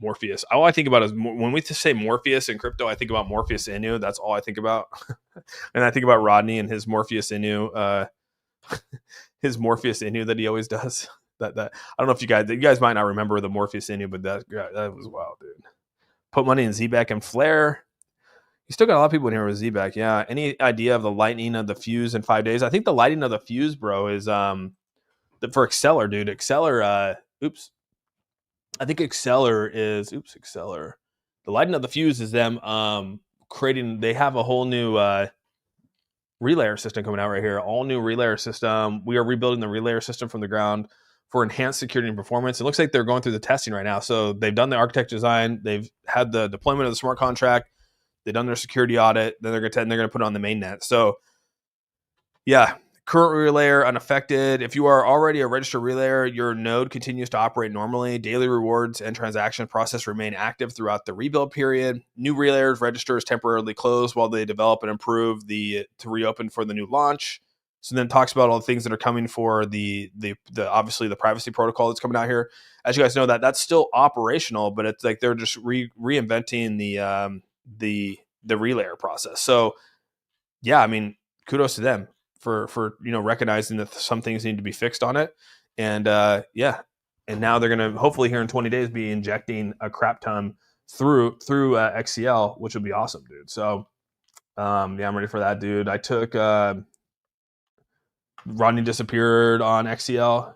Morpheus. All I think about is when we say Morpheus in crypto, I think about Morpheus Inu. That's all I think about. And I think about Rodney and his Morpheus Inu, his Morpheus Inu that he always does. That I don't know if you guys might not remember the Morpheus Inu, but that was wild, dude. Put money in Zback and Flare. You still got a lot of people in here with Zback. Yeah. Any idea of the lightning of the fuse in 5 days? I think the lightning of the fuse, bro, is for Acceler, dude. Acceler. I think Acceler is Acceler. The lighting of the fuse is them creating. They have a whole new relayer system coming out right here. All new relayer system. We are rebuilding the relayer system from the ground for enhanced security and performance. It looks like they're going through the testing right now. So they've done the architecture design. They've had the deployment of the smart contract. They've done their security audit. Then they're going to put it on the mainnet. So yeah. Current relayer unaffected. If you are already a registered relayer, your node continues to operate normally. Daily rewards and transaction process remain active throughout the rebuild period. New relayers registers temporarily closed while they develop and improve to reopen for the new launch. So then it talks about all the things that are coming for the obviously the privacy protocol that's coming out here. As you guys know, that's still operational, but it's like they're just reinventing the relayer process. So yeah, I mean, kudos to them for recognizing that some things need to be fixed on it. And and now they're going to hopefully here in 20 days be injecting a crap ton through XCL, which would be awesome, dude. So I'm ready for that, dude. I took Rodney disappeared on XCL.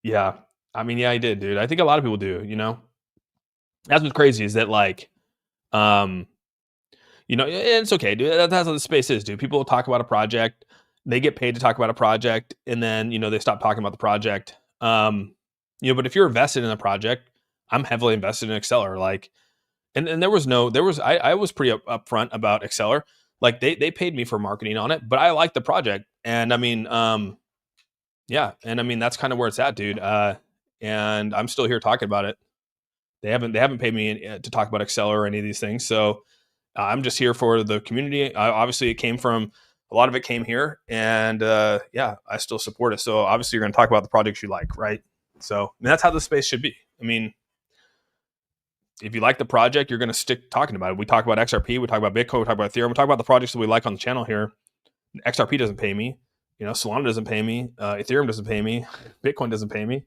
Yeah, I mean, yeah, he did, dude. I think a lot of people do. That's what's crazy is that like it's okay, dude. That's how the space is, dude. People talk about a project, they get paid to talk about a project, and then they stop talking about the project. But if you're invested in a project, I'm heavily invested in Acceler. Like, And I was pretty upfront about Acceler. Like they paid me for marketing on it, but I like the project. And I mean, yeah, and I mean that's kind of where it's at, dude. And I'm still here talking about it. They haven't paid me to talk about Acceler or any of these things. So I'm just here for the community. Obviously, it came from a lot of it came here, and yeah, I still support it. So obviously, you're going to talk about the projects you like, right? So I mean, that's how the space should be. I mean, if you like the project, you're going to stick talking about it. We talk about XRP, we talk about Bitcoin, we talk about Ethereum, we talk about the projects that we like on the channel here. XRP doesn't pay me, Solana doesn't pay me, Ethereum doesn't pay me, Bitcoin doesn't pay me.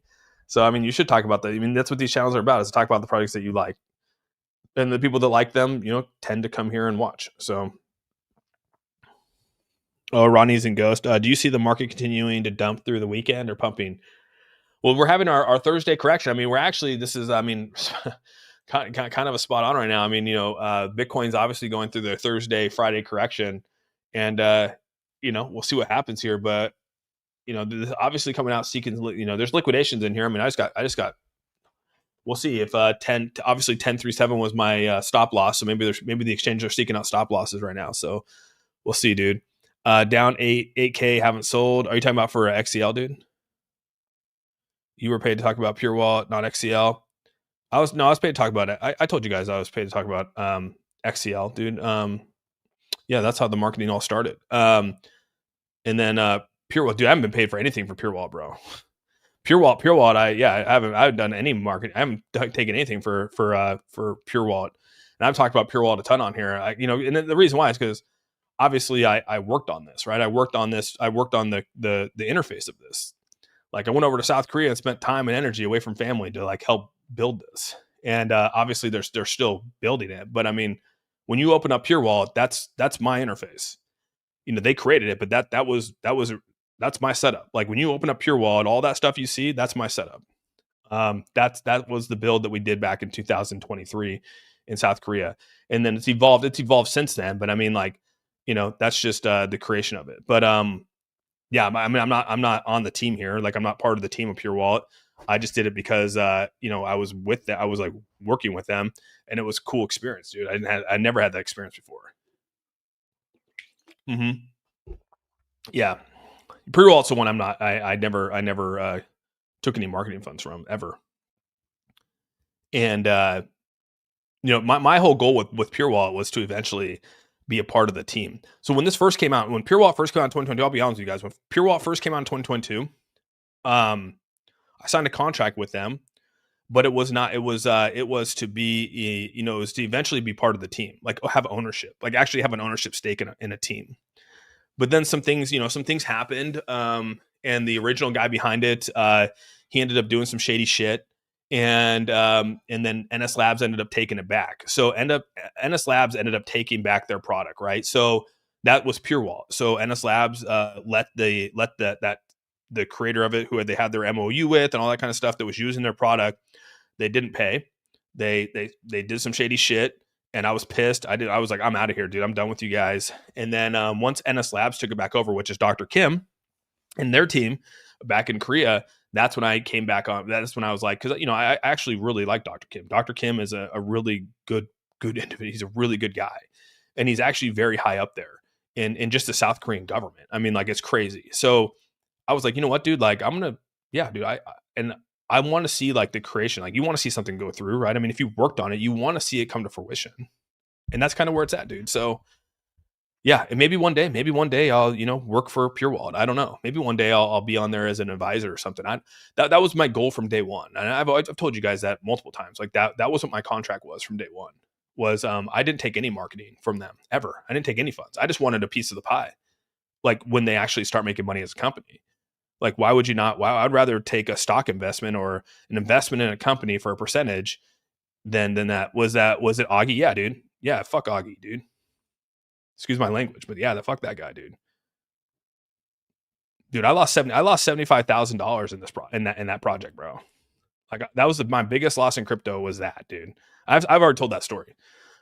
So I mean, you should talk about that. I mean, that's what these channels are about: is to talk about the projects that you like, and the people that like them, tend to come here and watch. So, oh, Ronnie's and Ghost. Do you see the market continuing to dump through the weekend or pumping? Well, we're having our Thursday correction. I mean, kind of a spot on right now. I mean, Bitcoin's obviously going through their Thursday, Friday correction, and we'll see what happens here. But this obviously coming out seeking, there's liquidations in here. I mean, I just got. We'll see if 10.37 was my stop loss. So maybe the exchanges are seeking out stop losses right now. So we'll see, dude. Down 8K, haven't sold. Are you talking about for XCL, dude? You were paid to talk about Pure Wallet, not XCL. I was paid to talk about it. I told you guys I was paid to talk about XCL, dude. Yeah, that's how the marketing all started. And then Pure Wallet, dude, I haven't been paid for anything for Pure Wallet, bro. Pure Wallet. I haven't done any marketing. I haven't taken anything for Pure Wallet. And I've talked about Pure Wallet a ton on here. And the reason why is because obviously I worked on this, right? I worked on the interface of this. Like I went over to South Korea and spent time and energy away from family to like help build this. And obviously they're still building it. But I mean, when you open up Pure Wallet, that's my interface. They created it, but that's my setup. Like when you open up Pure Wallet, all that stuff you see, that's my setup. That was the build that we did back in 2023 in South Korea. And then it's evolved since then. But I mean, like, that's just the creation of it. But yeah, I mean, I'm not on the team here. Like I'm not part of the team of Pure Wallet. I just did it because I was with them. I was like working with them, and it was a cool experience, dude. I never had that experience before. Mm-hmm. Yeah, Pure Wallet's the one I'm not. I never took any marketing funds from ever. And my whole goal with Pure Wallet was to eventually be a part of the team. So when this first came out, when Pure Wallet first came out in 2020, I'll be honest with you guys, when Pure Wallet first came out in 2022, I signed a contract with them, but it was not. It was to be, it was to eventually be part of the team, like have ownership, like actually have an ownership stake in a team. But then some things happened, and the original guy behind it, he ended up doing some shady shit, and then NS Labs ended up taking it back. So NS Labs ended up taking back their product, right? So that was Pure Wallet. So NS Labs let the creator of it, who they had their MOU with and all that kind of stuff, that was using their product, they didn't pay. They did some shady shit. And I was pissed. I was like, I'm out of here, dude. I'm done with you guys. And then once NS Labs took it back over, which is Dr. Kim and their team back in Korea, that's when I came back on. That's when I was like, because I actually really like Dr. Kim. Dr. Kim is a really good individual. He's a really good guy, and he's actually very high up there in just the South Korean government. I mean, like it's crazy. So I was like, you know what, dude? Like dude. I want to see like the creation, like you want to see something go through, right? I mean, if you worked on it, you want to see it come to fruition, and that's kind of where it's at, dude. So yeah, and maybe one day I'll, work for Pure Wallet. I don't know. Maybe one day I'll be on there as an advisor or something. That was my goal from day one. And I've told you guys that multiple times. Like that was what my contract was from day one. Was I didn't take any marketing from them ever. I didn't take any funds. I just wanted a piece of the pie. Like when they actually start making money as a company. Like, why would you not? Why I'd rather take a stock investment or an investment in a company for a percentage than that. Was it Augie? Yeah, dude. Yeah, fuck Augie, dude. Excuse my language, but yeah, fuck that guy, dude. Dude, I lost $75,000 in that project, bro. Like that was my biggest loss in crypto. Was that, dude? I've already told that story,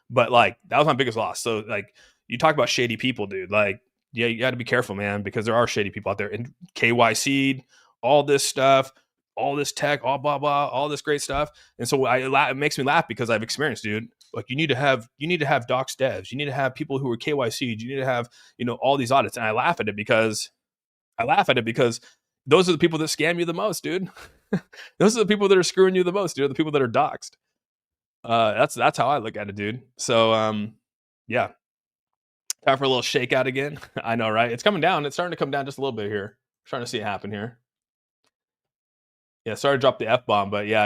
but like that was my biggest loss. So like you talk about shady people, dude. Like, yeah, you got to be careful, man, because there are shady people out there. And KYC, all this stuff, all this tech, all blah blah, all this great stuff. And so it makes me laugh because I've experienced, dude. Like you need to have docs devs, you need to have people who are KYC, you need to have all these audits, and I laugh at it because those are the people that scam you the most, dude. Those are the people that are screwing you the most, dude. The people that are doxxed. That's how I look at it, dude. So yeah, time for a little shakeout again. I know, right? It's coming down. It's starting to come down just a little bit here. I'm trying to see it happen here. Yeah, sorry to drop the F bomb, but yeah,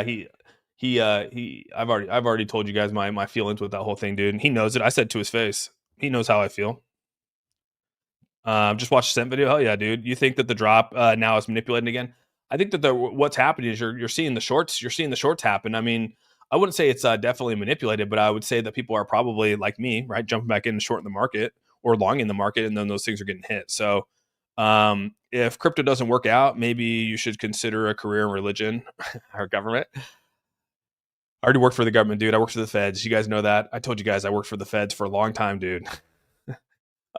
I've already told you guys my feelings with that whole thing, dude. And he knows it. I said to his face. He knows how I feel. Just watched the sent video. Hell yeah, dude. You think that the drop now is manipulating again? I think that what's happening is you're seeing the shorts. You're seeing the shorts happen. I mean, I wouldn't say it's definitely manipulated, but I would say that people are probably like me, right, jumping back in and short in the market or long in the market, and then those things are getting hit. So if crypto doesn't work out, maybe you should consider a career in religion or government. I already worked for the government, dude. I worked for the feds. You guys know that. I told you guys I worked for the feds for a long time, dude.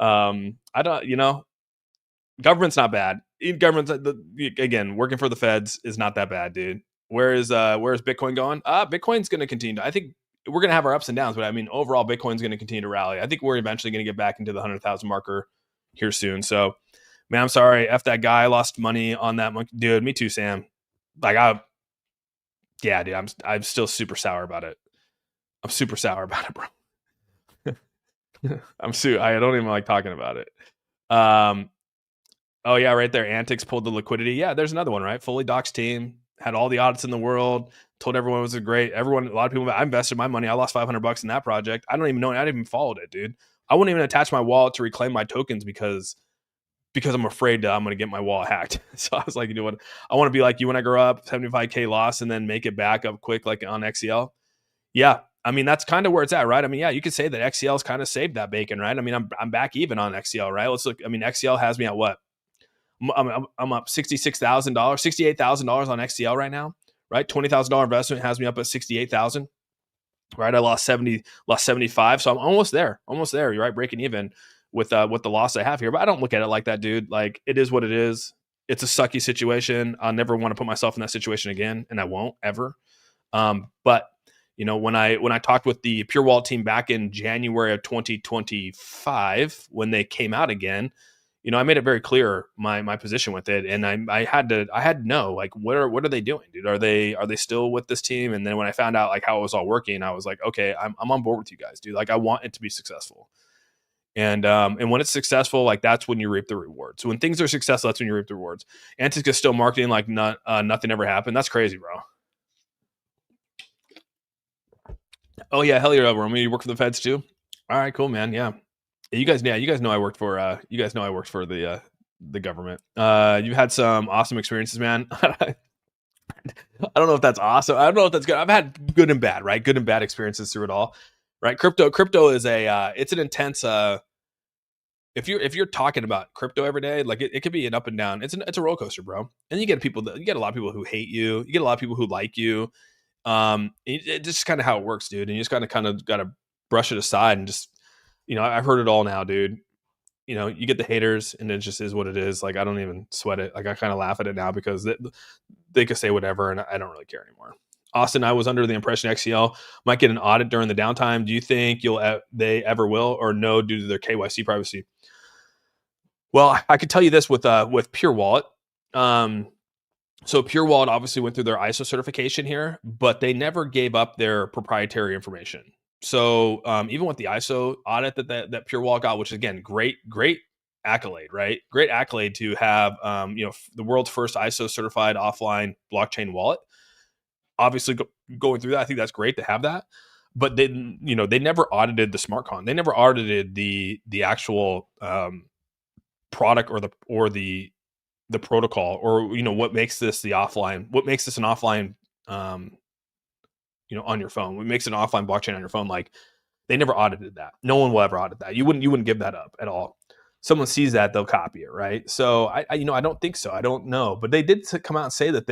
I don't, government's not bad. Government's again, working for the feds is not that bad, dude. Where is Bitcoin going? Bitcoin's going to continue. I think we're going to have our ups and downs, but I mean, overall, Bitcoin's going to continue to rally. I think we're eventually going to get back into the 100,000 marker here soon. So, man, I'm sorry. F that guy. I lost money on that monkey, dude. Me too, Sam. Like dude. I'm still super sour about it. I'm super sour about it, bro. I don't even like talking about it. Oh yeah, right there. Antics pulled the liquidity. Yeah, there's another one, right? Fully doxed team, had all the audits in the world, told everyone it was a lot of people, I invested my money. I lost $500 in that project. I don't even know. I didn't even followed it, dude. I wouldn't even attach my wallet to reclaim my tokens because I'm afraid I'm going to get my wallet hacked. So I was like, you know what? I want to be like you when I grow up, 75K loss and then make it back up quick, like on XCL. Yeah. I mean, that's kind of where it's at, right? I mean, yeah, you could say that XCL's kind of saved that bacon, right? I mean, I'm back even on XCL, right? Let's look. I mean, XCL has me at what? I'm up $66,000, $68,000 on XCL right now, right? $20,000 investment has me up at 68,000, right? I lost 75. So I'm almost there, you're right? Breaking even with the loss I have here. But I don't look at it like that, dude. Like, it is what it is. It's a sucky situation. I'll never want to put myself in that situation again, and I won't ever. But when I talked with the Pure Wallet team back in January of 2025, when they came out again, I made it very clear my position with it, and I had to know, like, what are they doing, dude? Are they still with this team? And then when I found out like how it was all working, I was like, okay, I'm on board with you guys, dude. Like, I want it to be successful. And when it's successful, like, that's when you reap the rewards. So when things are successful, that's when you reap the rewards. Antica's still marketing like nothing ever happened. That's crazy, bro. Oh yeah, hell yeah, Roman. You work for the feds too? All right, cool, man. Yeah. You guys know I worked for the government. You've had some awesome experiences, man. I don't know if that's awesome. I don't know if that's good. I've had good and bad, right? Good and bad experiences through it all, right? Crypto is it's an intense. If you're talking about crypto every day, like, it could be an up and down. It's a roller coaster, bro. And you get a lot of people who hate you. You get a lot of people who like you. It's just kind of how it works, dude. And you just kind of got to brush it aside and just, I've heard it all now, dude. You get the haters, and it just is what it is. Like, I don't even sweat it. Like, I kind of laugh at it now because they could say whatever, and I don't really care anymore. Austin, I was under the impression XCL might get an audit during the downtime. Do you think they ever will, or no, due to their KYC privacy? Well, I could tell you this with Pure Wallet. So Pure Wallet obviously went through their ISO certification here, but they never gave up their proprietary information. So even with the ISO audit that Pure Wallet got, which is, again, great accolade, right? Great accolade to have the world's first ISO certified offline blockchain wallet. Obviously, going through that, I think that's great to have that. But they never audited the smart con. They never audited the actual product or the protocol, or what makes this an offline on your phone. What makes an offline blockchain on your phone? Like, they never audited that. No one will ever audit that. You wouldn't give that up at all. Someone sees that, they'll copy it, right? So I don't think so. I don't know, but they did come out and say that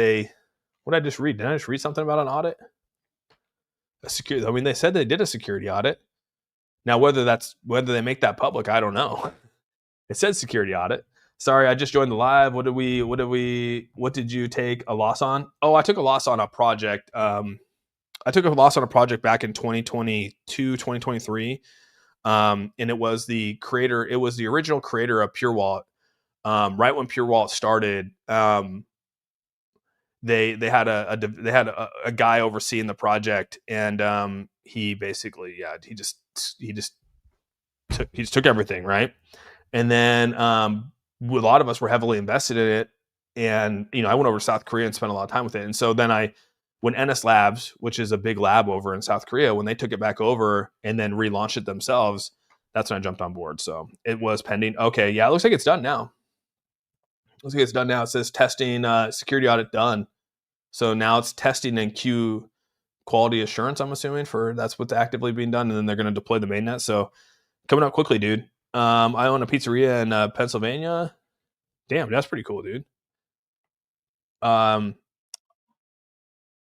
what did I just read? Did I just read something about an audit? They said they did a security audit. Now, whether they make that public, I don't know. It said security audit. Sorry, I just joined the live. What did you take a loss on? Oh, I took a loss on a project. I took a loss on a project back in 2022, 2023. And it was the original creator of Pure Wallet. Right when Pure Wallet started, they had a guy overseeing the project, and he basically, he just took everything, right? And then a lot of us were heavily invested in it, and I went over to South Korea and spent a lot of time with it. And so then when NS Labs, which is a big lab over in South Korea, when they took it back over and then relaunched it themselves, that's when I jumped on board. So it was pending. Okay, yeah, it looks like it's done now. It says testing, security audit done. So now it's testing and Q quality assurance, I'm assuming, that's what's actively being done, and then they're going to deploy the mainnet. So coming up quickly, dude. I own a pizzeria in Pennsylvania. Damn, that's pretty cool, dude.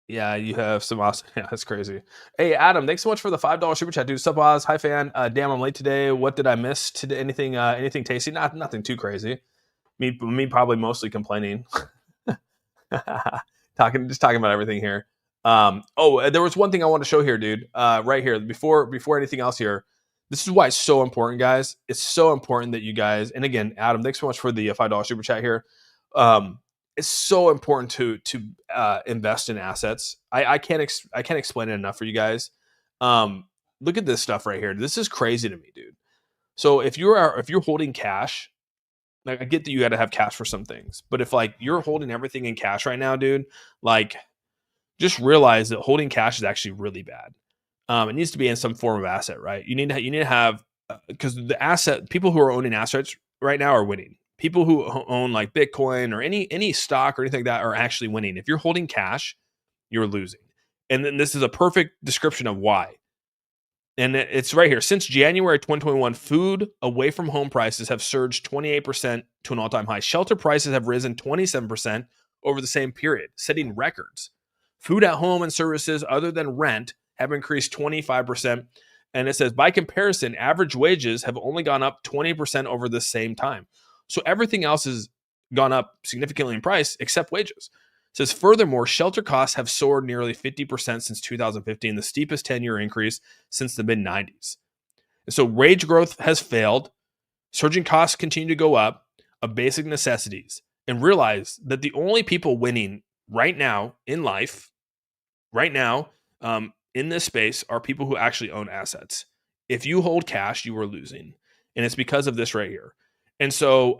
Yeah, you have some awesome. Yeah, that's crazy. Hey, Adam, thanks so much for the $5 super chat, dude. Sup, Oz? Hi, fan. Damn, I'm late today. What did I miss? Today? Anything tasty? Nothing too crazy. Me probably mostly complaining. talking about everything here. There was one thing I want to show here, dude. Right here, before anything else here. This is why it's so important, guys. It's so important that you guys, and again, Adam, thanks so much for the $5 super chat here. It's so important to invest in assets. I can't explain it enough for you guys. Look at this stuff right here. This is crazy to me, dude. So if you're holding cash, like I get that you got to have cash for some things, but if like you're holding everything in cash right now, dude, like just realize that holding cash is actually really bad. It needs to be in some form of asset, right? You need to have, because the asset, people who are owning assets right now are winning. People who own like Bitcoin or any stock or anything like that are actually winning. If you're holding cash, you're losing. And then this is a perfect description of why. And it's right here. Since January 2021, food away from home prices have surged 28% to an all-time high. Shelter prices have risen 27% over the same period, setting records. Food at home and services other than rent have increased 25%. And it says, by comparison, average wages have only gone up 20% over the same time. So everything else has gone up significantly in price except wages. It says, furthermore, shelter costs have soared nearly 50% since 2015, the steepest 10-year increase since the mid-90s. And so wage growth has failed. Surging costs continue to go up of basic necessities. And realize that the only people winning right now in life, right now, in this space, are people who actually own assets. If you hold cash, you are losing. And it's because of this right here. And so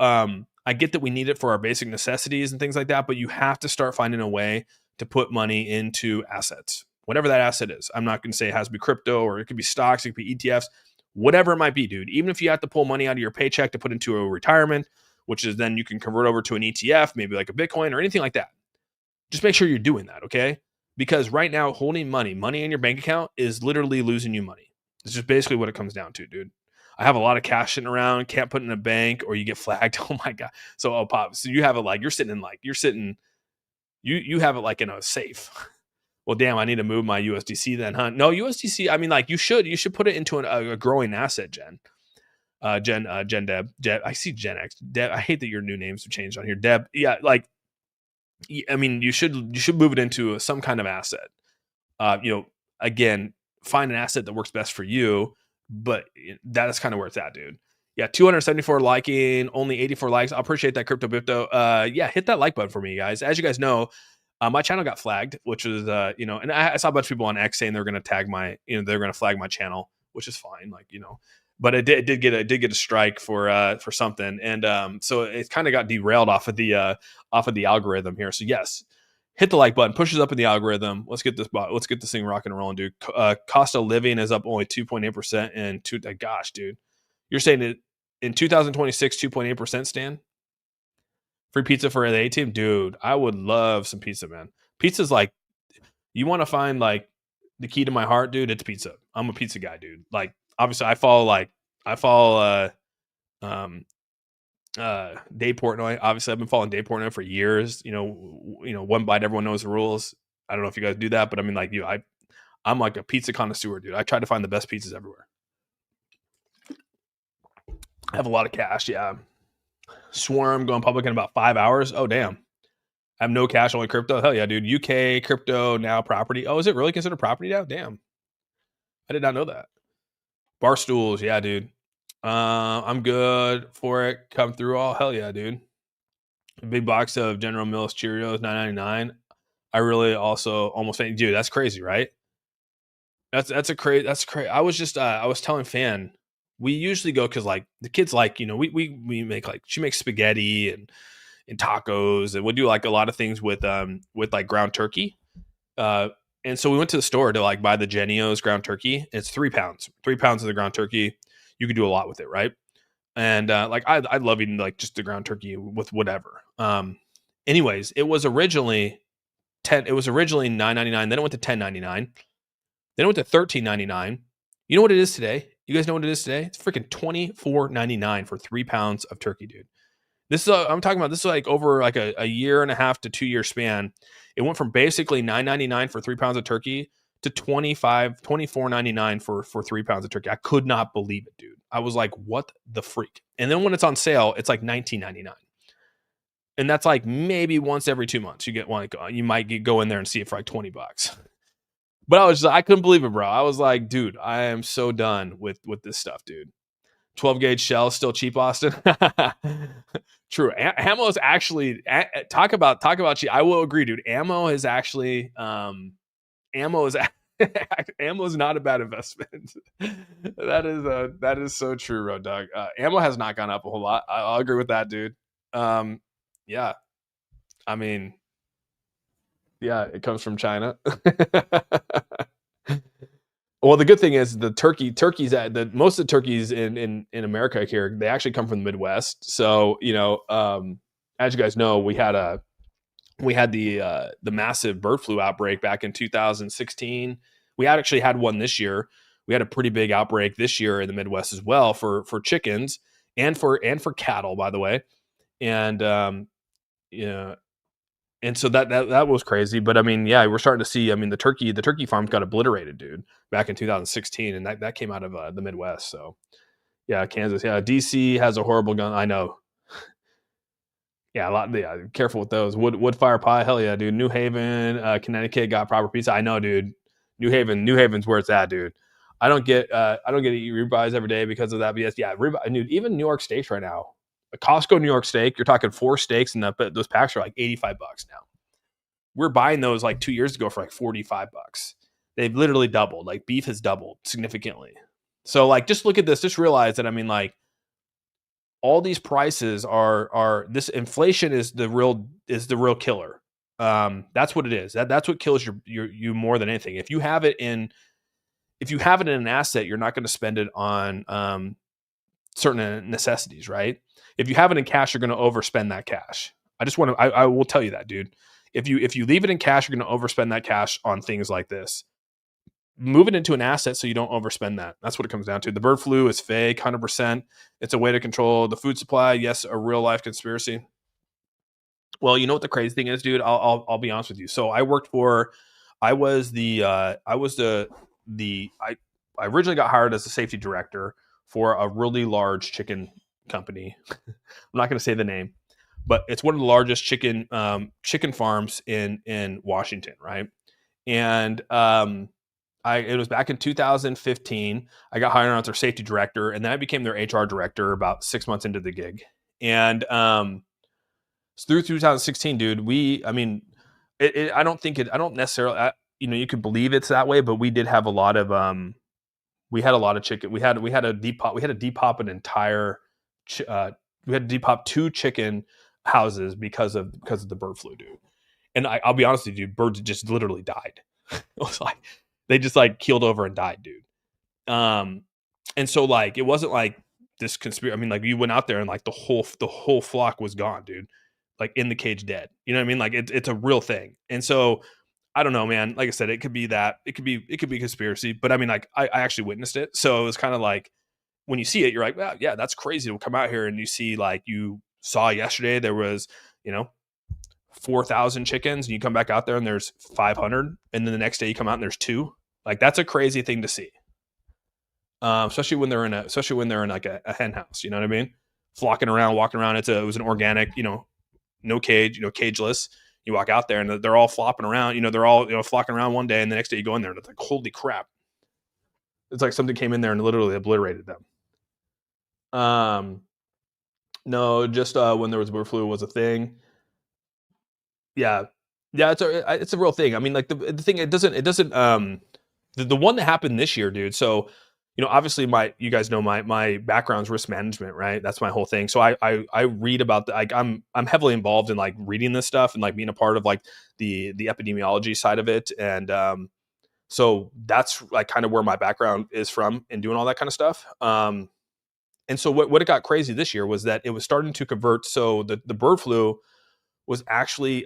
I get that we need it for our basic necessities and things like that, but you have to start finding a way to put money into assets, whatever that asset is. I'm not going to say it has to be crypto, or it could be stocks, it could be ETFs, whatever it might be, dude. Even if you have to pull money out of your paycheck to put into a retirement, which is then you can convert over to an ETF, maybe like a Bitcoin or anything like that. Just make sure you're doing that, okay? Because right now, holding money in your bank account is literally losing you money. It's just basically what it comes down to, dude. I have a lot of cash sitting around, can't put in a bank, or you get flagged. Oh my God. So, Pop, so you have it like, you have it like in a safe. Well, damn, I need to move my USDC then, huh? No, USDC, I mean, like you should put it into a growing asset, Jen. Deb, I see Gen X. Deb, I hate that your new names have changed on here. Deb, yeah, like, I mean, you should move it into some kind of asset. Again, find an asset that works best for you, but that is kind of where it's at, dude. Yeah, 274 liking, only 84 likes. I appreciate that, Crypto Bipto. Yeah, hit that like button for me, guys. As you guys know, my channel got flagged, which was, and I saw a bunch of people on X saying they're going to tag they're going to flag my channel, which is fine, but it did get a strike for something, and so it kind of got derailed off of the algorithm here. So yes, hit the like button, pushes up in the algorithm. Let's get this thing rocking and rolling, dude. Cost of living is up only 2.8%, and gosh, dude, you're saying that in 2026, 2.8%, Stan? Free pizza for the A team, dude. I would love some pizza, man. Pizza's like, you want to find like the key to my heart, dude. It's pizza. I'm a pizza guy, dude. Like, obviously, I follow Dave Portnoy. Obviously, I've been following Dave Portnoy for years. One bite, everyone knows the rules. I don't know if you guys do that, but I mean, like I'm like a pizza connoisseur, dude. I try to find the best pizzas everywhere. I have a lot of cash, yeah. Swarm going public in about 5 hours. Oh, damn. I have no cash, only crypto. Hell yeah, dude. UK crypto now property. Oh, is it really considered property now? Damn. I did not know that. Barstools. Yeah, dude. I'm good for it. Come through all. Hell yeah, dude. A big box of General Mills Cheerios, $9.99. I really also almost think, dude, that's crazy, right? That's crazy. I was just I was telling Fan, we usually go because like the kids like, we make like she makes spaghetti and tacos, and we'll do like a lot of things with like ground turkey. Uh and so we went to the store to like buy the Genio's ground turkey. It's 3 pounds. 3 pounds of the ground turkey. You could do a lot with it, right? And like I love eating like just the ground turkey with whatever. Anyways, it was originally $9.99, then it went to $10.99. Then it went to $13.99. You know what it is today? You guys know what it is today? It's freaking $24.99 for 3 pounds of turkey, dude. This is I'm talking about. This is like over like a year and a half to 2 year span. It went from basically $9.99 for 3 pounds of turkey to $24.99 for 3 pounds of turkey. I could not believe it, dude. I was like, what the freak? And then when it's on sale, it's like $19.99. And that's like maybe once every 2 months you get one. You might go in there and see it for like $20. But I couldn't believe it, bro. I was like, dude, I am so done with this stuff, dude. 12 gauge shell still cheap, Austin. True. Ammo is actually talk about cheap. I will agree, dude. Ammo is actually ammo is ammo is not a bad investment. That is so true, Road Dog. Ammo has not gone up a whole lot. I'll agree with that, dude. Yeah. I mean, yeah, it comes from China. Well, the good thing is the turkeys at most of the turkeys in America here, they actually come from the Midwest. So, as you guys know, we had the massive bird flu outbreak back in 2016. We actually had one this year. We had a pretty big outbreak this year in the Midwest as well for chickens and for cattle, by the way. And and so that was crazy. But I mean, yeah, we're starting to see. I mean, the turkey farm got obliterated, dude, back in 2016, and that came out of the Midwest. So yeah, Kansas, yeah, DC has a horrible gun. I know. Yeah, a lot. Yeah, careful with those. Wood fire pie, hell yeah, dude. New Haven, Connecticut got proper pizza. I know, dude. New Haven's where it's at, dude. I don't get to eat ribeyes every day because of that. But yes, yeah, ribeye, dude. Even New York steaks right now. A Costco New York steak, you're talking 4 steaks, and those packs are like $85 now. We're buying those like 2 years ago for like $45. They've literally doubled. Like beef has doubled significantly. So like, just look at this. Just realize that, I mean, like, all these prices are this inflation is the real killer. That's what it is. That's what kills you more than anything. If you have it in an asset, you're not going to spend it on certain necessities, right? If you have it in cash, you're going to overspend that cash. I will tell you that, dude. If you leave it in cash, you're going to overspend that cash on things like this. Move it into an asset so you don't overspend that. That's what it comes down to. The bird flu is fake, 100%. It's a way to control the food supply. Yes, a real life conspiracy. Well, you know what the crazy thing is, dude? I'll be honest with you. So I originally got hired as a safety director for a really large chicken company. I'm not going to say the name, but it's one of the largest chicken farms in Washington, right? And it was back in 2015. I got hired on as their safety director, and then I became their HR director about 6 months into the gig. And through 2016, dude, I don't necessarily, you could believe it's that way, but we did have a lot of we had a lot of chicken. We had to depop an entire we had to depop 2 chicken houses because of the bird flu, dude. And I'll be honest with you, birds just literally died. It was like they just like keeled over and died, dude. And so like it wasn't like this conspiracy. I mean, like you went out there and like the whole flock was gone, dude. Like in the cage, dead. You know what I mean? Like it's a real thing. And so I don't know, man. Like I said, it could be that. It could be a conspiracy. But I mean, like I actually witnessed it, so it was kind of like when you see it, you're like, well, yeah, that's crazy to come out here and you see like you saw yesterday there was 4,000 chickens, and you come back out there and there's 500, and then the next day you come out and there's 2. Like that's a crazy thing to see, especially when they're in like a hen house. You know what I mean? flocking around, walking around. It was an organic, no cage, cageless. You walk out there and they're all flopping around. They're all flocking around one day, and the next day you go in there and it's like, holy crap! It's like something came in there and literally obliterated them. No, just when there was bird flu was a thing. Yeah, yeah, it's a real thing. I mean, like the thing, it doesn't the one that happened this year, dude. So, obviously you guys know my background's risk management, right? That's my whole thing. So I read about like I'm heavily involved in like reading this stuff and like being a part of like the epidemiology side of it, and so that's like kind of where my background is from and doing all that kind of stuff. And so what it got crazy this year was that it was starting to convert. So the bird flu was actually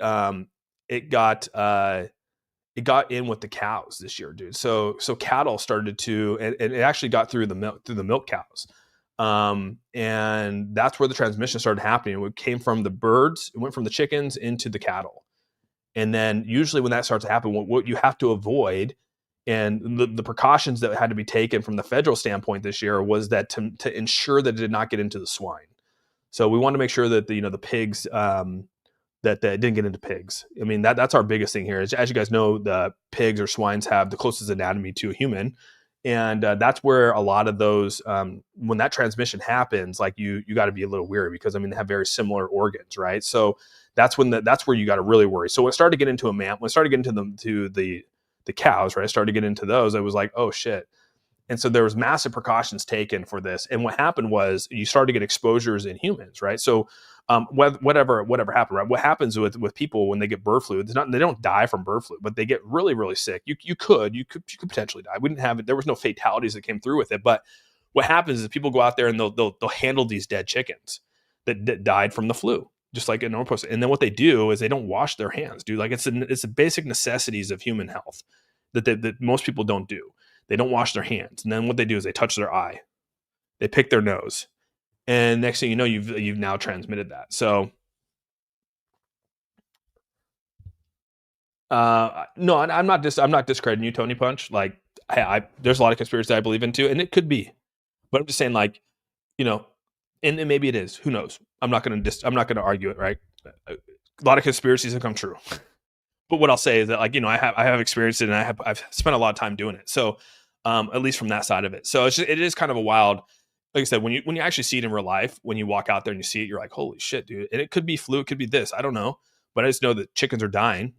it got in with the cows this year, dude. So cattle started to, and it actually got through the milk cows. And that's where the transmission started happening. It came from the birds, it went from the chickens into the cattle. And then usually when that starts to happen, what you have to avoid, and the precautions that had to be taken from the federal standpoint this year was that to ensure that it did not get into the swine. So we want to make sure that the pigs, that didn't get into pigs. I mean, that's our biggest thing here. As you guys know, the pigs or swines have the closest anatomy to a human. And that's where a lot of those, when that transmission happens, like you got to be a little weary because, I mean, they have very similar organs, right? So that's where you got to really worry. So when it started to get into when it started getting to the cows, right? I started to get into those. I was like, oh shit. And so there was massive precautions taken for this. And what happened was you started to get exposures in humans, right? So whatever happened, right? What happens with people when they get bird flu? They don't die from bird flu, but they get really, really sick. You could potentially die. We didn't have it. There was no fatalities that came through with it. But what happens is people go out there and they'll handle these dead chickens that died from the flu, just like a normal person. And then what they do is they don't wash their hands, dude. Like it's the basic necessities of human health that most people don't do. They don't wash their hands. And then what they do is they touch their eye. They pick their nose. And next thing you know, you've now transmitted that. So, no, I'm not discrediting you, Tony Punch. Like, there's a lot of conspiracy I believe in too, and it could be, but I'm just saying, like, and maybe it is. Who knows? I'm not gonna argue it, right? A lot of conspiracies have come true, but what I'll say is that, like, I have experienced it, and I've spent a lot of time doing it. So, at least from that side of it. So it is kind of a wild. Like I said, when you actually see it in real life, when you walk out there and you see it, you're like, holy shit, dude. And it could be flu, it could be this. I don't know. But I just know that chickens are dying,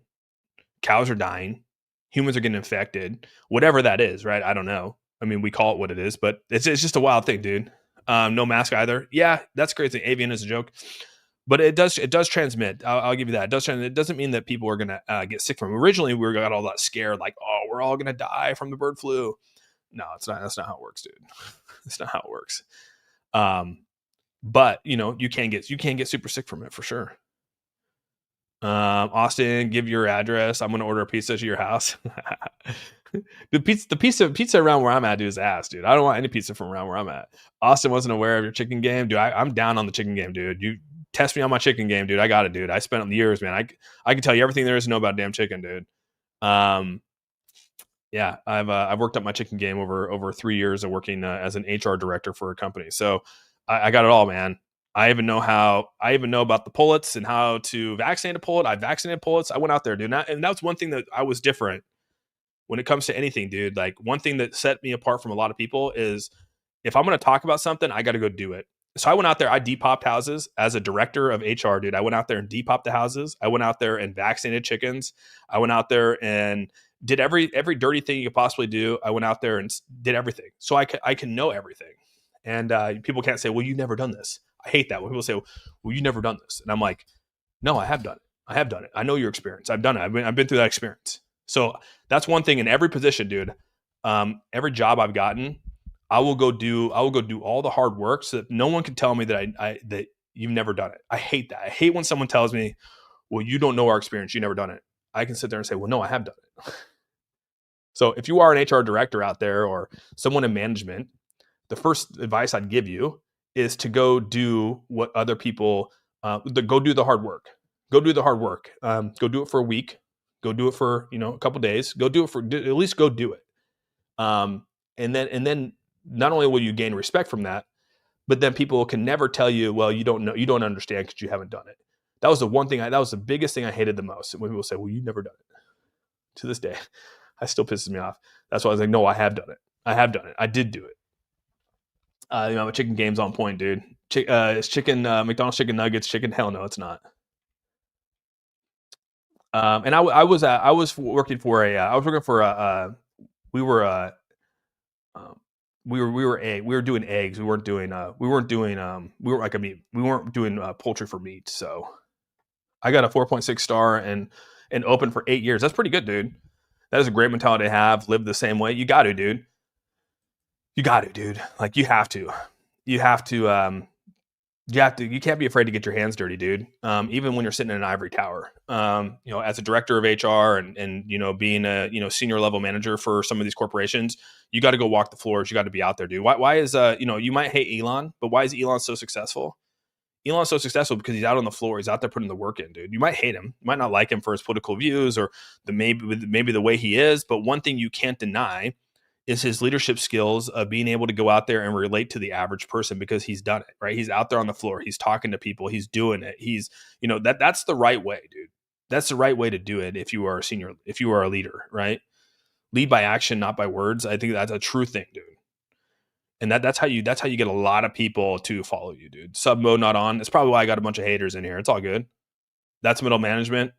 cows are dying, humans are getting infected, whatever that is, right? I don't know. I mean, we call it what it is, but it's just a wild thing, dude. No mask either. Yeah, that's crazy. Avian is a joke. But it does transmit. I'll give you that. It does transmit. It doesn't mean that people are going to get sick from it. Originally, we got all that scared, like, oh, we're all going to die from the bird flu. No, it's not. That's not how it works, dude. That's not how it works. But you can get super sick from it for sure. Austin, give your address. I'm going to order a pizza to your house. The pizza around where I'm at, dude, is ass, dude. I don't want any pizza from around where I'm at. Austin wasn't aware of your chicken game, dude. I'm down on the chicken game, dude. You test me on my chicken game, dude. I got it, dude. I spent years, man. I can tell you everything there is to know about damn chicken, dude. Yeah, I've worked up my chicken game over 3 years of working as an HR director for a company. So I got it all, man. I even know about the pullets and how to vaccinate a pullet. I vaccinated pullets. I went out there, dude. And that's one thing that I was different when it comes to anything, dude. Like, one thing that set me apart from a lot of people is if I'm going to talk about something, I got to go do it. So I went out there, I depopped houses as a director of HR, dude. I went out there and depopped the houses. I went out there and vaccinated chickens. I went out there and did every dirty thing you could possibly do. I went out there and did everything. So I can know everything. And people can't say, well, you've never done this. I hate that when people say, well, you've never done this. And I'm like, no, I have done it. I have done it. I know your experience. I've done it. I've been through that experience. So that's one thing in every position, dude. Every job I've gotten, I will go do all the hard work so that no one can tell me that that you've never done it. I hate that. I hate when someone tells me, well, you don't know our experience. You've never done it. I can sit there and say, well, no, I have done it. So if you are an HR director out there or someone in management, the first advice I'd give you is to go do what other people, go do the hard work. Go do the hard work. Go do it for a week. Go do it for, a couple of days. Go do it for, at least go do it. And then not only will you gain respect from that, But then people can never tell you, well, you don't know, you don't understand because you haven't done it. That was the one thing. That was the biggest thing I hated the most. When people say, well, you've never done it. To this day, it still pisses me off. That's why I was like, no, I have done it. I have done it. I did do it. My chicken game's on point, dude. It's chicken, McDonald's chicken nuggets, chicken. Hell no, it's not. And I was working for we were we were doing eggs. We weren't doing poultry for meat. So I got a 4.6 star and open for 8 years. That's pretty good, dude. That is a great mentality to have. Live the same way. You got to, dude. You got to, dude. Like you have to. You can't be afraid to get your hands dirty, dude. Even when you're sitting in an ivory tower. As a director of HR and being a senior level manager for some of these corporations, you got to go walk the floors. You got to be out there, dude. Why is you might hate Elon, but why is Elon so successful? Elon's so successful because he's out on the floor. He's out there putting the work in, dude. You might hate him. You might not like him for his political views or maybe the way he is. But one thing you can't deny is his leadership skills of being able to go out there and relate to the average person because he's done it, right? He's out there on the floor. He's talking to people. He's doing it. He's, that's the right way, dude. That's the right way to do it if you are a leader, right? Lead by action, not by words. I think that's a true thing, dude. And that's how you get a lot of people to follow you, dude. Sub mode not on. It's probably why I got a bunch of haters in here. It's all good. That's middle management.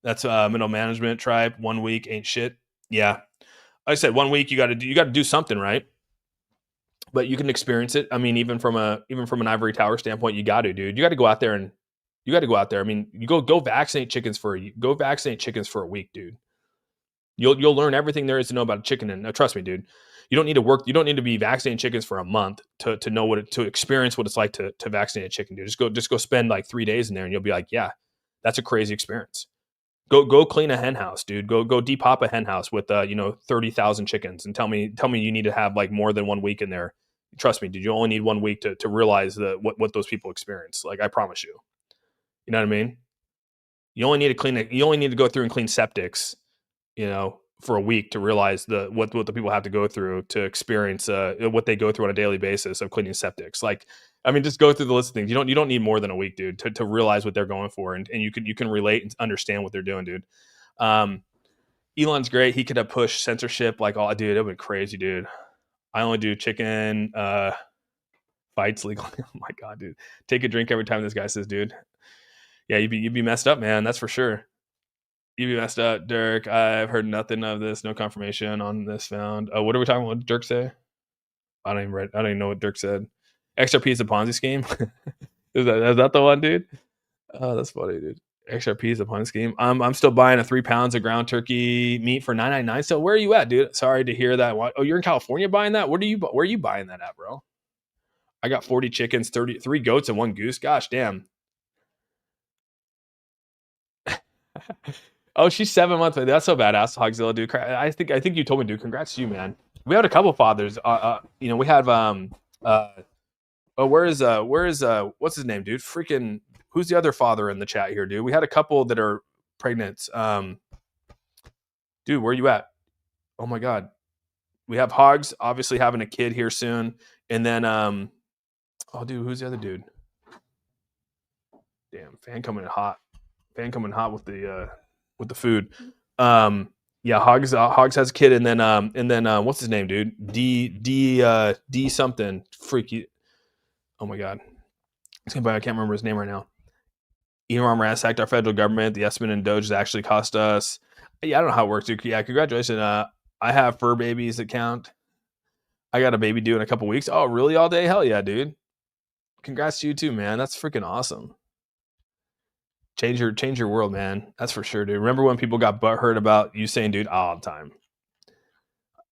That's middle management tribe. 1 week ain't shit. Yeah. Like I said, 1 week you got to do something, right? But you can experience it. I mean, even from an ivory tower standpoint, you got to, dude. You got to go out there. I mean, you go vaccinate chickens for a week, dude. You'll learn everything there is to know about a chicken. And trust me, dude. You don't need to work. You don't need to be vaccinating chickens for a month to know to experience what it's like to vaccinate a chicken, dude. Just go spend like 3 days in there, and you'll be like, yeah, that's a crazy experience. Go clean a hen house, dude. Go depup a hen house with 30,000 chickens, and tell me you need to have like more than 1 week in there. Trust me, dude. You only need 1 week to realize what those people experience. Like I promise you. You know what I mean? You only need to go through and clean septics, for a week to realize what the people have to go through to experience what they go through on a daily basis of cleaning septics. Like, I mean, just go through the list of things. You don't need more than a week, dude, to realize what they're going for, and you can relate and understand what they're doing, dude. Elon's great. He could have pushed censorship like all, dude. It would be crazy, dude. I only do chicken fights legally. Oh my god, dude. Take a drink every time this guy says, dude. Yeah, you'd be messed up, man. That's for sure. You'd be messed up, Dirk. I've heard nothing of this. No confirmation on this found. What are we talking about? What did Dirk say? I don't even know what Dirk said. XRP is a Ponzi scheme. is that the one, dude? Oh, that's funny, dude. XRP is a Ponzi scheme. I'm still buying a 3 pounds of ground turkey meat for $9.99. So where are you at, dude? Sorry to hear that. Oh, you're in California buying that? Where are you buying that at, bro? I got 40 chickens, 33 goats, and 1 goose. Gosh, damn. Oh, she's 7 months. That's so badass, Hogzilla, dude. I think you told me, dude. Congrats to you, man. We had a couple fathers. We have where is what's his name, dude? Freaking who's the other father in the chat here, dude? We had a couple that are pregnant. Dude, where are you at? Oh my god. We have Hogs obviously having a kid here soon, and then oh dude, who's the other dude? Damn, fan coming in hot with the food. Yeah, Hogs has a kid, and then what's his name, dude? D something. Freaky. Oh my god. I can't remember his name right now. Elon ransacked our federal government. The estimate in Doge actually cost us. Yeah, I don't know how it works, dude. Yeah, congratulations. I have fur babies that count. I got a baby due in a couple weeks. Oh, really? All day? Hell yeah, dude. Congrats to you too, man. That's freaking awesome. Change your world, man. That's for sure, dude. Remember when people got butthurt about you saying dude all the time?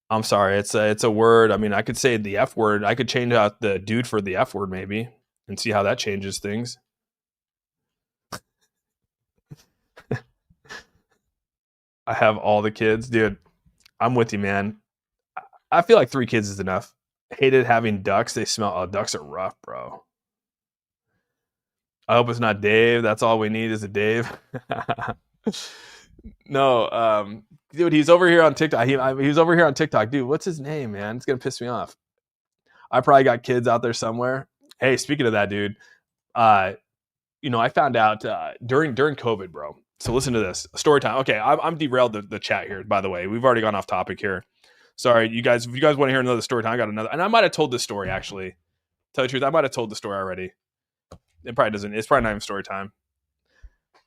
I'm sorry. It's a word. I mean, I could say the F word. I could change out the dude for the F word maybe and see how that changes things. I have all the kids. Dude, I'm with you, man. I feel like 3 kids is enough. Hated having ducks. They smell. Oh, ducks are rough, bro. I hope it's not Dave. That's all we need is a Dave. No, dude, he's over here on TikTok. He was over here on TikTok. Dude, what's his name, man? It's going to piss me off. I probably got kids out there somewhere. Hey, speaking of that, dude, I found out during COVID, bro. So listen to this story time. Okay, I'm derailed the chat here. By the way, we've already gone off topic here. Sorry, you guys. If you guys want to hear another story time, I got another. And I might have told this story actually. Tell you the truth, I might have told the story already. It probably doesn't. It's probably not even story time.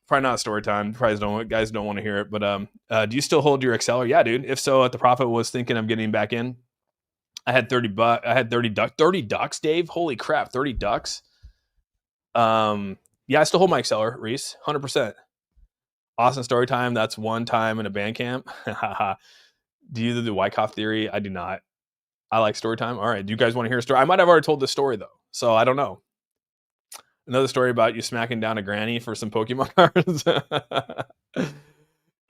Probably not a story time. Probably guys don't want to hear it. But do you still hold your Exceller? Yeah, dude. If so, the profit was thinking of getting back in. I had 30 bucks. I had 30 ducks, Dave. Holy crap, 30 ducks. Yeah, I still hold my Exceller, Reese, 100%. Austin story time. That's one time in a band camp. Do you do the Wyckoff theory? I do not. I like story time. All right. Do you guys want to hear a story? I might have already told this story though, so I don't know. Another story about you smacking down a granny for some Pokemon cards.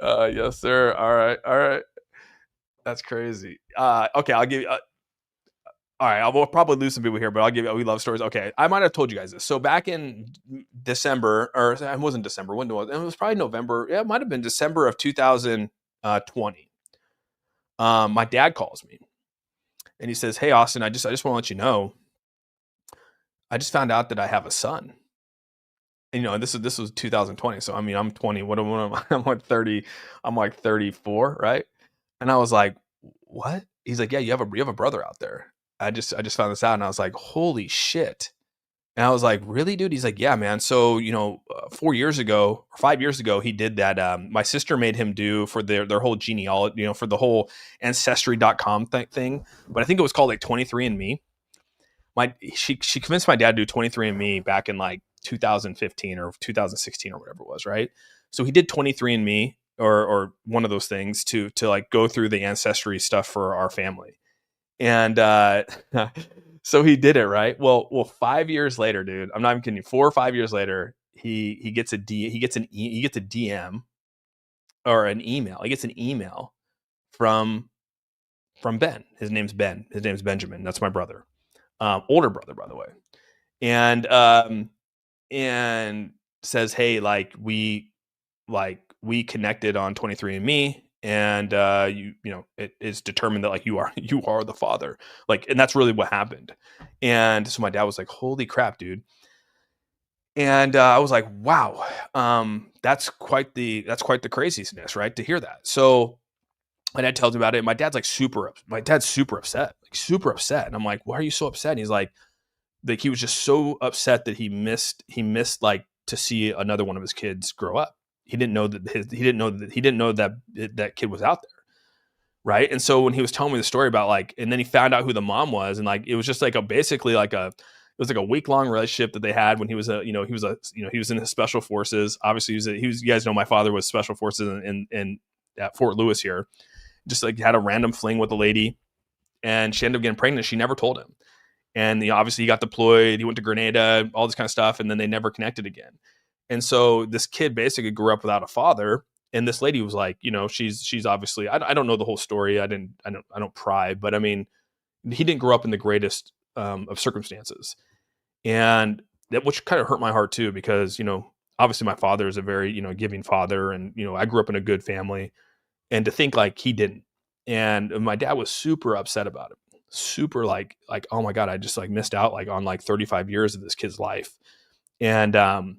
Yes, sir. All right. That's crazy. Okay, I'll give you. All right, I'll probably lose some people here, but I'll give you. We love stories. Okay, I might have told you guys this. So back in December, or it wasn't December. When was it? It was probably November. Yeah, it might have been December of 2020. My dad calls me, and he says, "Hey, Austin, I just want to let you know, I just found out that I have a son." And, this was 2020. So I mean, I'm 20. What am I? I'm like 30. I'm like 34, right? And I was like, "What?" He's like, "Yeah, you have a brother out there." I just found this out, and I was like, "Holy shit!" And I was like, "Really, dude?" He's like, "Yeah, man." So 4 years ago or 5 years ago, he did that. My sister made him do for their whole genealogy, for the whole ancestry.com thing. But I think it was called like 23andMe. She convinced my dad to do 23andMe back in like 2015 or 2016 or whatever it was, right? So he did 23andMe or one of those things to like go through the ancestry stuff for our family. And so he did it, right? Well, 5 years later, dude, I'm not even kidding you. 4 or 5 years later, he gets a DM or an email. He gets an email from Ben. His name's Ben. His name's Benjamin. That's my brother, older brother, by the way. And says, "Hey, we connected on 23andMe." And it is determined that you are the father, and that's really what happened. And so my dad was like, "Holy crap, dude!" And I was like, "Wow, that's quite the craziness, right?" To hear that. So my dad tells me about it. My dad's super upset, super upset. And I'm like, "Why are you so upset?" And he's like he was just so upset that he missed to see another one of his kids grow up. He didn't know that kid was out there, right? And so when he was telling me the story about and then he found out who the mom was, and it was just it was a week-long relationship that they had when he was he was in the special forces. Obviously, you guys know my father was special forces in at Fort Lewis here. Just had a random fling with a lady, and she ended up getting pregnant. She never told him, and obviously he got deployed. He went to Grenada, all this kind of stuff, and then they never connected again. And so this kid basically grew up without a father. And this lady was she's obviously, I don't know the whole story. I don't pry, but I mean, he didn't grow up in the greatest of circumstances. And that, which kind of hurt my heart too, because, obviously my father is a very, giving father. And, I grew up in a good family, and to think he didn't. And my dad was super upset about it. Super oh my God, I just missed out on 35 years of this kid's life. And,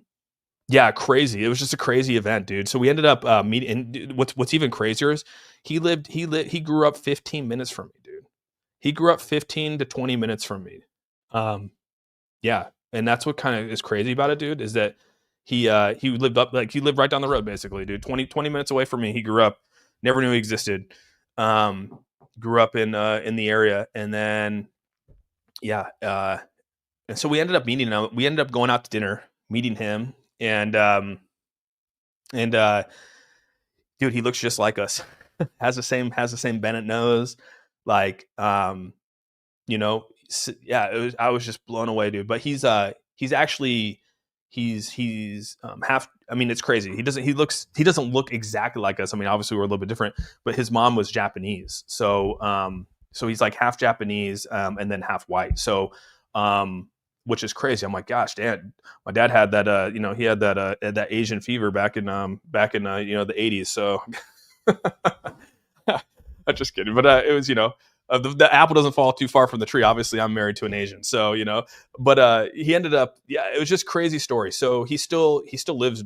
yeah, crazy. It was just a crazy event, dude. So we ended up meeting. And what's even crazier is he grew up 15 minutes from me, dude. He grew up 15 to 20 minutes from me. Yeah, and that's what kind of is crazy about it, dude. Is that he lived right down the road, basically, dude. 20 minutes away from me. He grew up. Never knew he existed. Grew up in the area, and then yeah, and so we ended up meeting him. We ended up going out to dinner, meeting him. And dude, he looks just like us. has the same Bennett nose. Yeah, I was just blown away, dude. But he's half. I mean, it's crazy. He doesn't look exactly like us. I mean, obviously we're a little bit different, but his mom was Japanese. So he's half Japanese, and then half white. So, which is crazy. I'm like, gosh, Dad, my dad had that, he had that Asian fever back in the 80s. So I'm just kidding. But it was, The apple doesn't fall too far from the tree. Obviously, I'm married to an Asian, so but he ended up, yeah, it was just crazy story. So he still lives,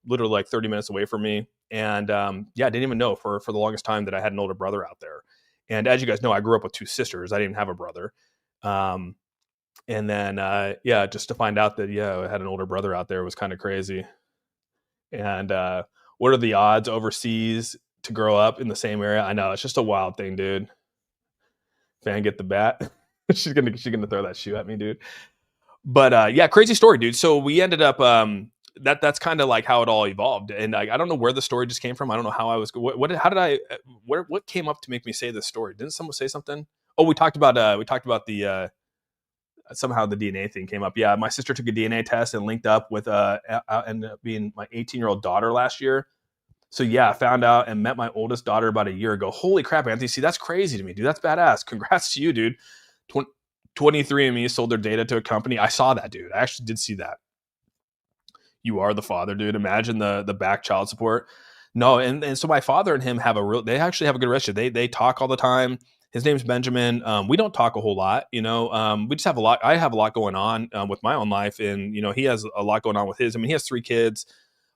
literally like 30 minutes away from me, and yeah, I didn't even know for the longest time that I had an older brother out there. And as you guys know, I grew up with two sisters. I didn't have a brother. Um, and then yeah, just to find out that, yeah, I had an older brother out there was kind of crazy. And what are the odds overseas to grow up in the same area? I know, it's just a wild thing, dude. Fan, get the bat. She's gonna throw that shoe at me, dude. But yeah, crazy story, dude. So we ended up that's kind of like how it all evolved. And I don't know where the story just came from. I don't know how I was how did I what came up to make me say this story? Didn't someone say something? Oh, we talked about the somehow the DNA thing came up. Yeah, my sister took a DNA test and linked up with ended up being my 18-year-old daughter last year. So yeah, I found out and met my oldest daughter about a year ago. Holy crap, Anthony! See, that's crazy to me, dude. That's badass. Congrats to you, dude. 23andMe sold their data to a company. I saw that, dude. I actually did see that. You are the father, dude. Imagine the back child support. No, and so my father and him have they actually have a good relationship. They talk all the time. His name's Benjamin. We don't talk a whole lot, we just have a lot. I have a lot going on with my own life, and he has a lot going on with his. I mean, he has 3 kids.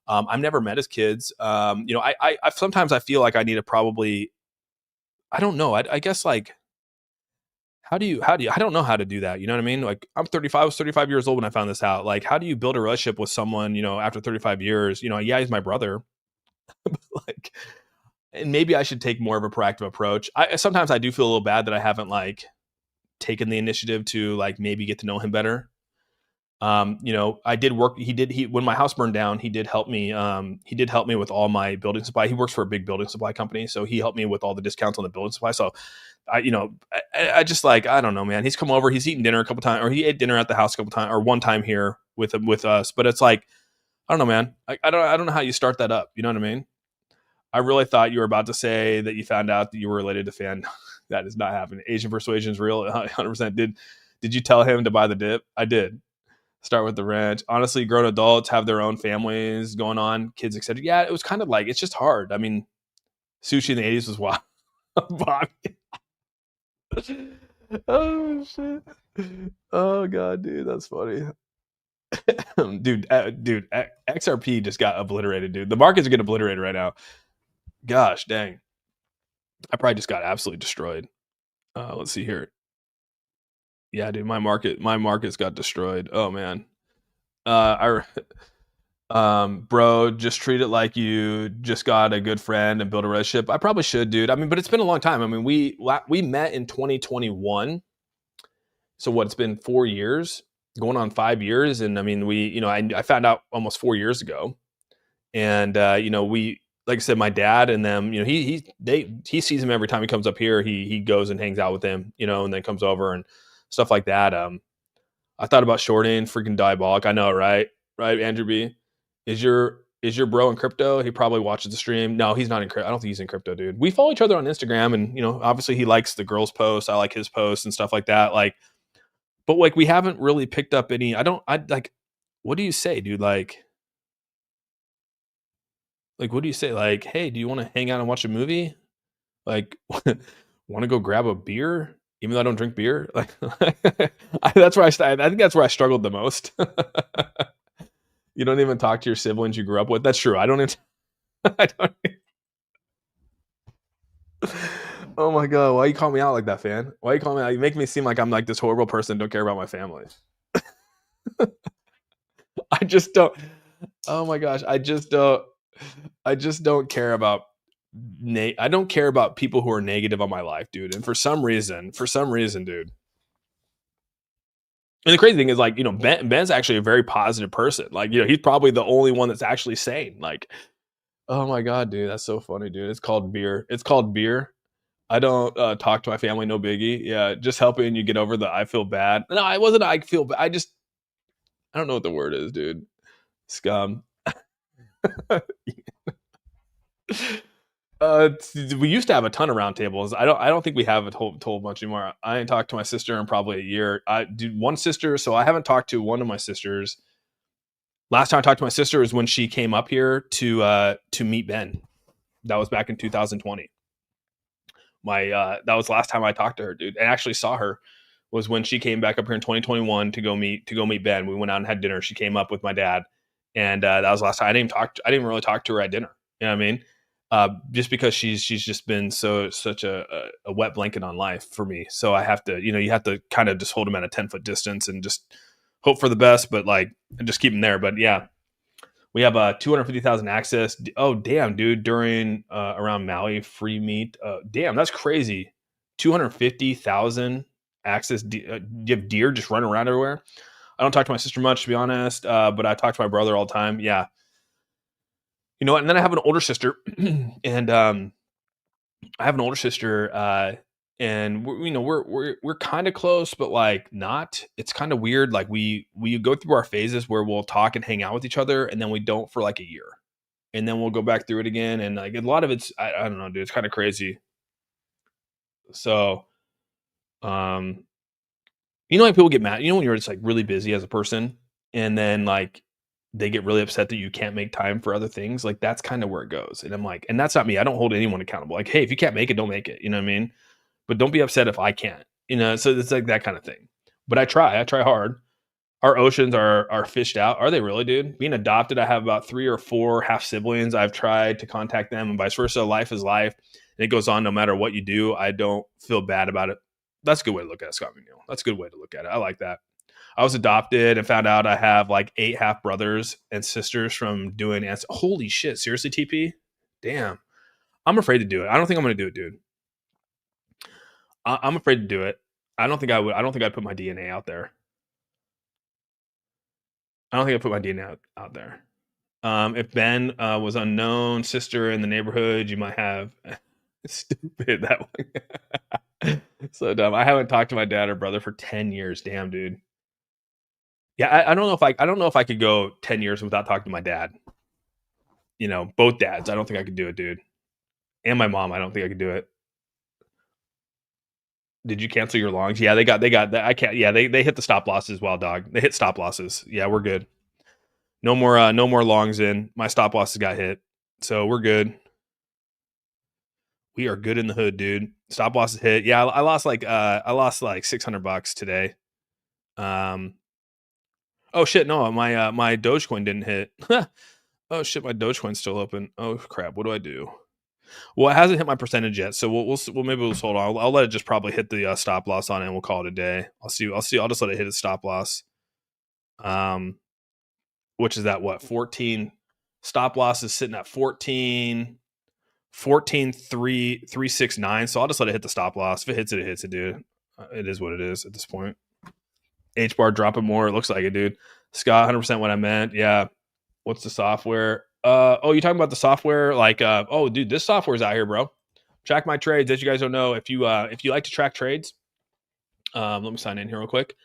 I've never met his kids. I sometimes I feel like I need to probably, I don't know. I guess like, I don't know how to do that. You know what I mean? Like, I was 35 years old when I found this out. Like, how do you build a relationship with someone, after 35 years, yeah, he's my brother. Like, and maybe I should take more of a proactive approach. Sometimes I do feel a little bad that I haven't like taken the initiative to like maybe get to know him better. I did work. When my house burned down, he did help me. He did help me with all my building supply. He works for a big building supply company. So he helped me with all the discounts on the building supply. So I just like, I don't know, man, he's come over, he's eaten dinner a couple times, or he ate dinner at the house a couple times, or one time here with us. But it's like, I don't know, man. I don't know how you start that up. You know what I mean? I really thought you were about to say that you found out that you were related to Fan. That is not happening. Asian persuasion is real. 100%. Did you tell him to buy the dip? I did. Start with the ranch. Honestly, grown adults have their own families going on, kids, etc. Yeah, it was kind of like, it's just hard. I mean, sushi in the 80s was wild. Bobby. Oh shit. Oh god, dude, that's funny. dude, XRP just got obliterated, dude. The markets are getting obliterated right now. Gosh, dang. I probably just got absolutely destroyed. Let's see here. Yeah, dude, my markets got destroyed. Oh man. I bro, just treat it like you just got a good friend and build a relationship. I probably should, dude. I mean, but it's been a long time. I mean, we met in 2021. So what? It's been 4 years, going on 5 years, and I mean, I found out almost 4 years ago, and we, like I said, my dad and them, he sees him every time he comes up here. He goes and hangs out with him, and then comes over and stuff like that. I thought about shorting, freaking diabolic. I know, right? Right, Andrew B. Is your bro in crypto? He probably watches the stream. No, he's not in crypto. I don't think he's in crypto, dude. We follow each other on Instagram, and obviously he likes the girls' posts. I like his posts and stuff like that. Like, but like we haven't really picked up any. I like. What do you say, dude? Like what do you say? Like, hey, do you want to hang out and watch a movie? Like, want to go grab a beer? Even though I don't drink beer, like that's where I think that's where I struggled the most. You don't even talk to your siblings you grew up with. That's true. I don't even. I don't. Oh my god! Why you call me out like that, Fan? Why you call me out? You make me seem like I'm like this horrible person. Don't care about my family. I just don't. Oh my gosh! I just don't. I just don't care about. I don't care about people who are negative on my life, dude. And for some reason, dude. And the crazy thing is, like, Ben's actually a very positive person. Like, he's probably the only one that's actually sane. Like, oh my god, dude, that's so funny, dude. It's called beer. It's called beer. I don't talk to my family, no biggie. Yeah, just helping you get over the I feel bad. No, I wasn't. I feel bad. I don't know what the word is, dude. Scum. We used to have a ton of roundtables. I don't think we have a whole bunch anymore. I ain't talked to my sister in probably a year. I do one sister, so I haven't talked to one of my sisters. Last time I talked to my sister was when she came up here to meet Ben. That was back in 2020. That was the last time I talked to her, dude, and actually saw her was when she came back up here in 2021 to go meet Ben. We went out and had dinner. She came up with my dad, and that was the last time. I didn't really talk to her at dinner. You know what I mean? Just because she's just been such a wet blanket on life for me. So I have to, you have to kind of just hold them at a 10-foot distance and just hope for the best, but like just keep them there. But yeah, we have 250,000 access. Oh damn, dude! During around Maui free meet. Damn, that's crazy. 250,000 access. You have deer just running around everywhere. I don't talk to my sister much, to be honest, but I talk to my brother all the time. Yeah, you know what? And then I have an older sister, and I have an older sister, and we're kind of close, but like not. It's kind of weird. Like we go through our phases where we'll talk and hang out with each other, and then we don't for like a year, and then we'll go back through it again. And like a lot of it's I don't know, dude. It's kind of crazy. So, like people get mad. When you're just like really busy as a person, and then like they get really upset that you can't make time for other things. Like that's kind of where it goes. And I'm like, and that's not me. I don't hold anyone accountable. Like, hey, if you can't make it, don't make it. You know what I mean? But don't be upset if I can't. So it's like that kind of thing. But I try hard. Our oceans are fished out. Are they really, dude? Being adopted, I have about 3 or 4 half siblings. I've tried to contact them and vice versa. Life is life. And it goes on no matter what you do. I don't feel bad about it. That's a good way to look at it, Scott McNeil. That's a good way to look at it. I like that. I was adopted and found out I have like 8 half brothers and sisters from doing holy shit. Seriously, TP? Damn. I'm afraid to do it. I don't think I'm going to do it, dude. I'm afraid to do it. I don't think I would. I don't think I'd put my DNA out there. I don't think I'd put my DNA out there. If Ben was unknown, sister in the neighborhood, you might have stupid that one. So dumb. I haven't talked to my dad or brother for 10 years. Damn, dude. Yeah, I don't know if I could go 10 years without talking to my dad. Both dads. I don't think I could do it, dude. And my mom, I don't think I could do it. Did you cancel your longs? Yeah, they got that. I can't. Yeah, they hit the stop losses. Well, dog. They hit stop losses. Yeah, we're good. No more longs in. My stop losses got hit, so we're good. We are good in the hood, dude. Stop losses hit. Yeah, I lost like $600 today. Oh shit, no, my Dogecoin didn't hit. Oh shit, my Dogecoin's still open. Oh crap, what do I do? Well, it hasn't hit my percentage yet, so we'll maybe we'll hold on. I'll let it just probably hit the stop loss on it, and we'll call it a day. I'll see. I'll just let it hit its stop loss. Which is that what 14 stop loss is sitting at 14,369. So I'll just let it hit the stop loss. If it hits it, it hits it, dude. It is what it is at this point. H bar dropping more. It looks like it, dude. Scott, 100% what I meant. Yeah. What's the software? You talking about the software? Like, dude, this software's out here, bro. Track my trades. As you guys don't know, if you like to track trades, let me sign in here real quick.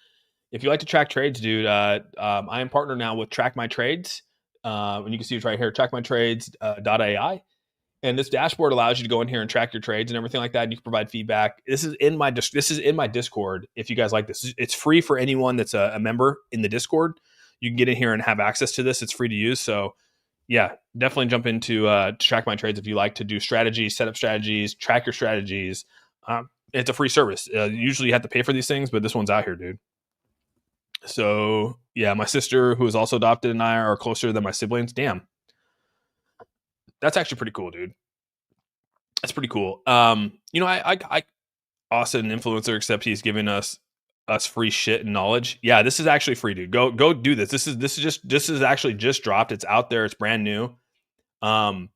If you like to track trades, dude, I am partnered now with Track My Trades. And you can see it right here, trackmytrades.ai. And this dashboard allows you to go in here and track your trades and everything like that. And you can provide feedback. This is in my Discord. If you guys like this, it's free for anyone that's a member in the Discord. You can get in here and have access to this. It's free to use. So yeah, definitely jump into Track My Trades if you like to do strategies, set up strategies, track your strategies. It's a free service. Usually you have to pay for these things, but this one's out here, dude. So yeah, my sister, who is also adopted, and I are closer than my siblings. Damn. That's actually pretty cool, dude. That's pretty cool. I Austin influencer, except he's giving us free shit and knowledge. Yeah, this is actually free, dude. Go do this. This is actually just dropped. It's out there. It's brand new. And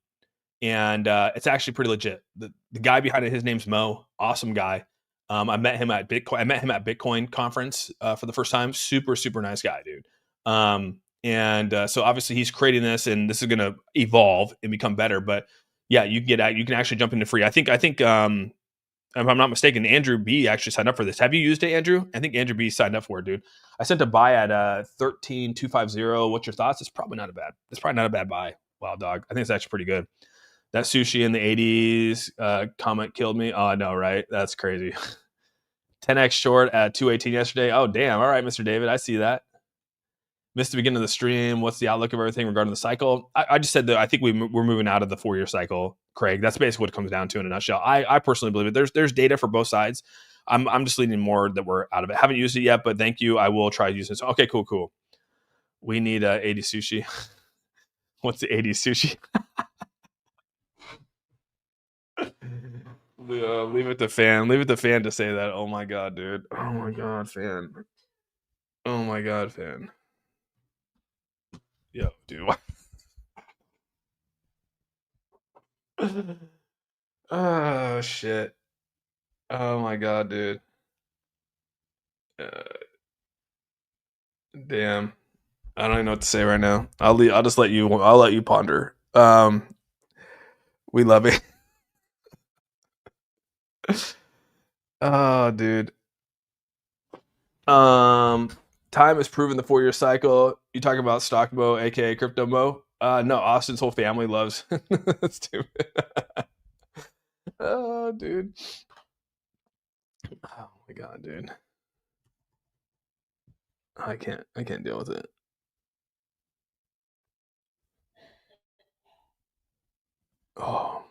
it's actually pretty legit. The guy behind it, his name's Mo. Awesome guy. I met him at Bitcoin conference for the first time. Super, super nice guy, dude. So obviously he's creating this, and this is going to evolve and become better. But yeah, you can actually jump into free. I think if I'm not mistaken, Andrew B actually signed up for this. Have you used it, Andrew? I think Andrew B signed up for it, dude. I sent a buy at 13,250. What's your thoughts? It's probably not a bad buy. Wow, dog. I think it's actually pretty good. That sushi in the 80s comment killed me. Oh, I know, right? That's crazy. 10x short at 218 yesterday. Oh, damn. All right, Mr. David. I see that. Missed the beginning of the stream. What's the outlook of everything regarding the cycle? I just said that I think we're moving out of the 4-year cycle, Craig. That's basically what it comes down to in a nutshell. I personally believe it. There's data for both sides. I'm just leaning more that we're out of it. Haven't used it yet, but thank you. I will try using it. So, okay, cool. We need 80 sushi. What's the 80 sushi? Leave it to fan. Leave it to fan to say that. Oh my god, dude. Oh my god, fan. Oh my god, fan. Yo, dude. Oh shit. Oh my god, dude. Damn. I don't even know what to say right now. I'll just let you. I'll let you ponder. We love it. Oh, dude. Time has proven the 4-year cycle. You talk about stock Mo, aka crypto Mo. No, Austin's whole family loves. That's stupid. Oh, dude. Oh my god, dude. I can't deal with it. Oh.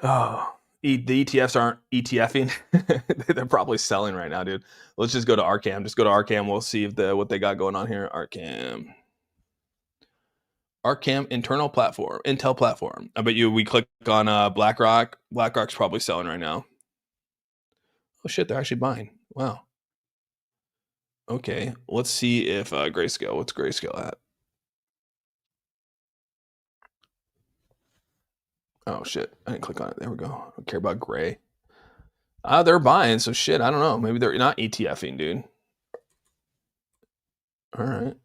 Oh. The ETFs aren't ETFing. They're probably selling right now, dude. Let's just go to Arcam. Just go to Arcam. We'll see if what they got going on here. Arcam Intel platform. I bet you we click on BlackRock. BlackRock's probably selling right now. Oh shit, they're actually buying. Wow. Okay, let's see if Grayscale. What's Grayscale at? Oh shit, I didn't click on it. There we go. I don't care about Gray. They're buying, so shit, I don't know. Maybe they're not ETFing, dude. All right.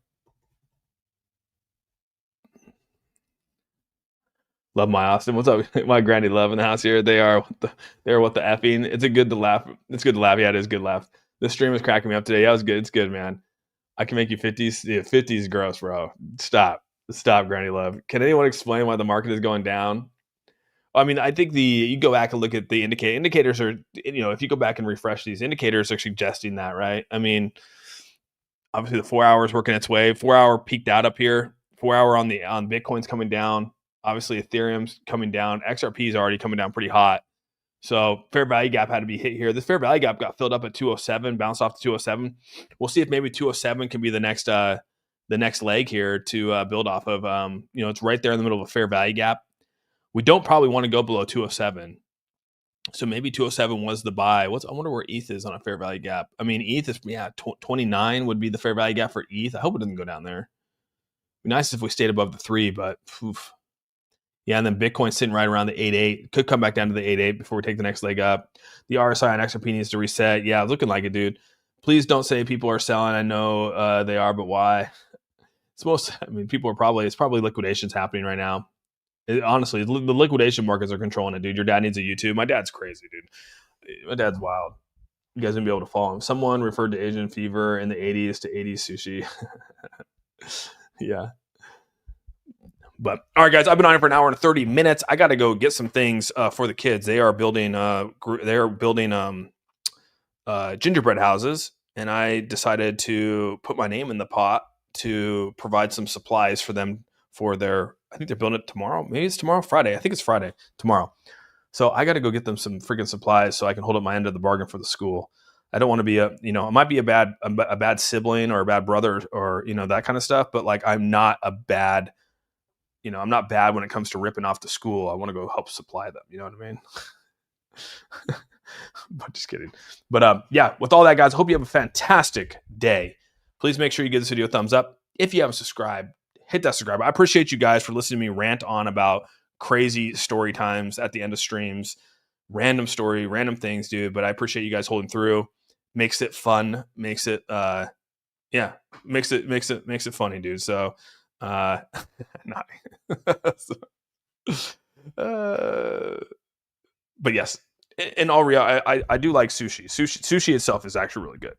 Love my Austin. What's up? My granny love in the house here. They're what the effing. It's good to laugh. It's good to laugh. Yeah, it is good to laugh. The stream is cracking me up today. Yeah, it was good. It's good, man. I can make you 50s. Yeah, 50s gross, bro. Stop, granny love. Can anyone explain why the market is going down? I mean, I think you go back and look at the indicators are, if you go back and refresh these indicators are suggesting that, right? I mean, obviously the 4 hours working its way. 4 hour peaked out up here. 4 hour on Bitcoin's coming down. Obviously Ethereum's coming down. XRP is already coming down pretty hot. So fair value gap had to be hit here. This fair value gap got filled up at 207, bounced off to 207. We'll see if maybe 207 can be the next leg here to build off of. It's right there in the middle of a fair value gap. We don't probably want to go below 207. So maybe 207 was the buy. I wonder where ETH is on a fair value gap. I mean, ETH is 29 would be the fair value gap for ETH. I hope it doesn't go down there. It'd be nice if we stayed above the 3, but oof. Yeah, and then Bitcoin's sitting right around the 8.8. Could come back down to the 8.8 before we take the next leg up. The RSI on XRP needs to reset. Yeah, looking like it, dude. Please don't say people are selling. I know they are, but why? People are probably, it's probably liquidations happening right now. Honestly, the liquidation markets are controlling it, dude. Your dad needs a YouTube. My dad's crazy, dude. My dad's wild. You guys gonna be able to follow him. Someone referred to Asian fever in the 80s to 80s sushi. Yeah. But all right, guys, I've been on here for an hour and 30 minutes. I got to go get some things for the kids. They are building gingerbread houses, and I decided to put my name in the pot to provide some supplies for them for their. I think they're building it tomorrow. Maybe it's tomorrow, Friday. I think it's Friday tomorrow. So I got to go get them some freaking supplies so I can hold up my end of the bargain for the school. I don't want to be I might be a bad sibling or a bad brother or that kind of stuff, but like I'm not a bad. I'm not bad when it comes to ripping off the school. I want to go help supply them. You know what I mean? But just kidding. But yeah, with all that, guys, I hope you have a fantastic day. Please make sure you give this video a thumbs up. If you haven't subscribed, hit that subscribe. I appreciate you guys for listening to me rant on about crazy story times at the end of streams, random story, random things, dude. But I appreciate you guys holding through. Makes it fun. Makes it makes it funny, dude. So not but yes, in all reality, I do like sushi. Sushi itself is actually really good.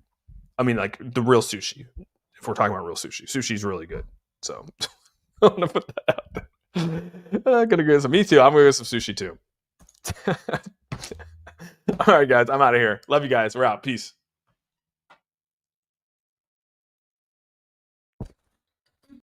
I mean, like the real sushi. If we're talking about real sushi is really good. So I'm gonna put that out there. I'm gonna get some. Me too. I'm gonna get some sushi too. All right, guys, I'm out of here. Love you guys. We're out. Peace.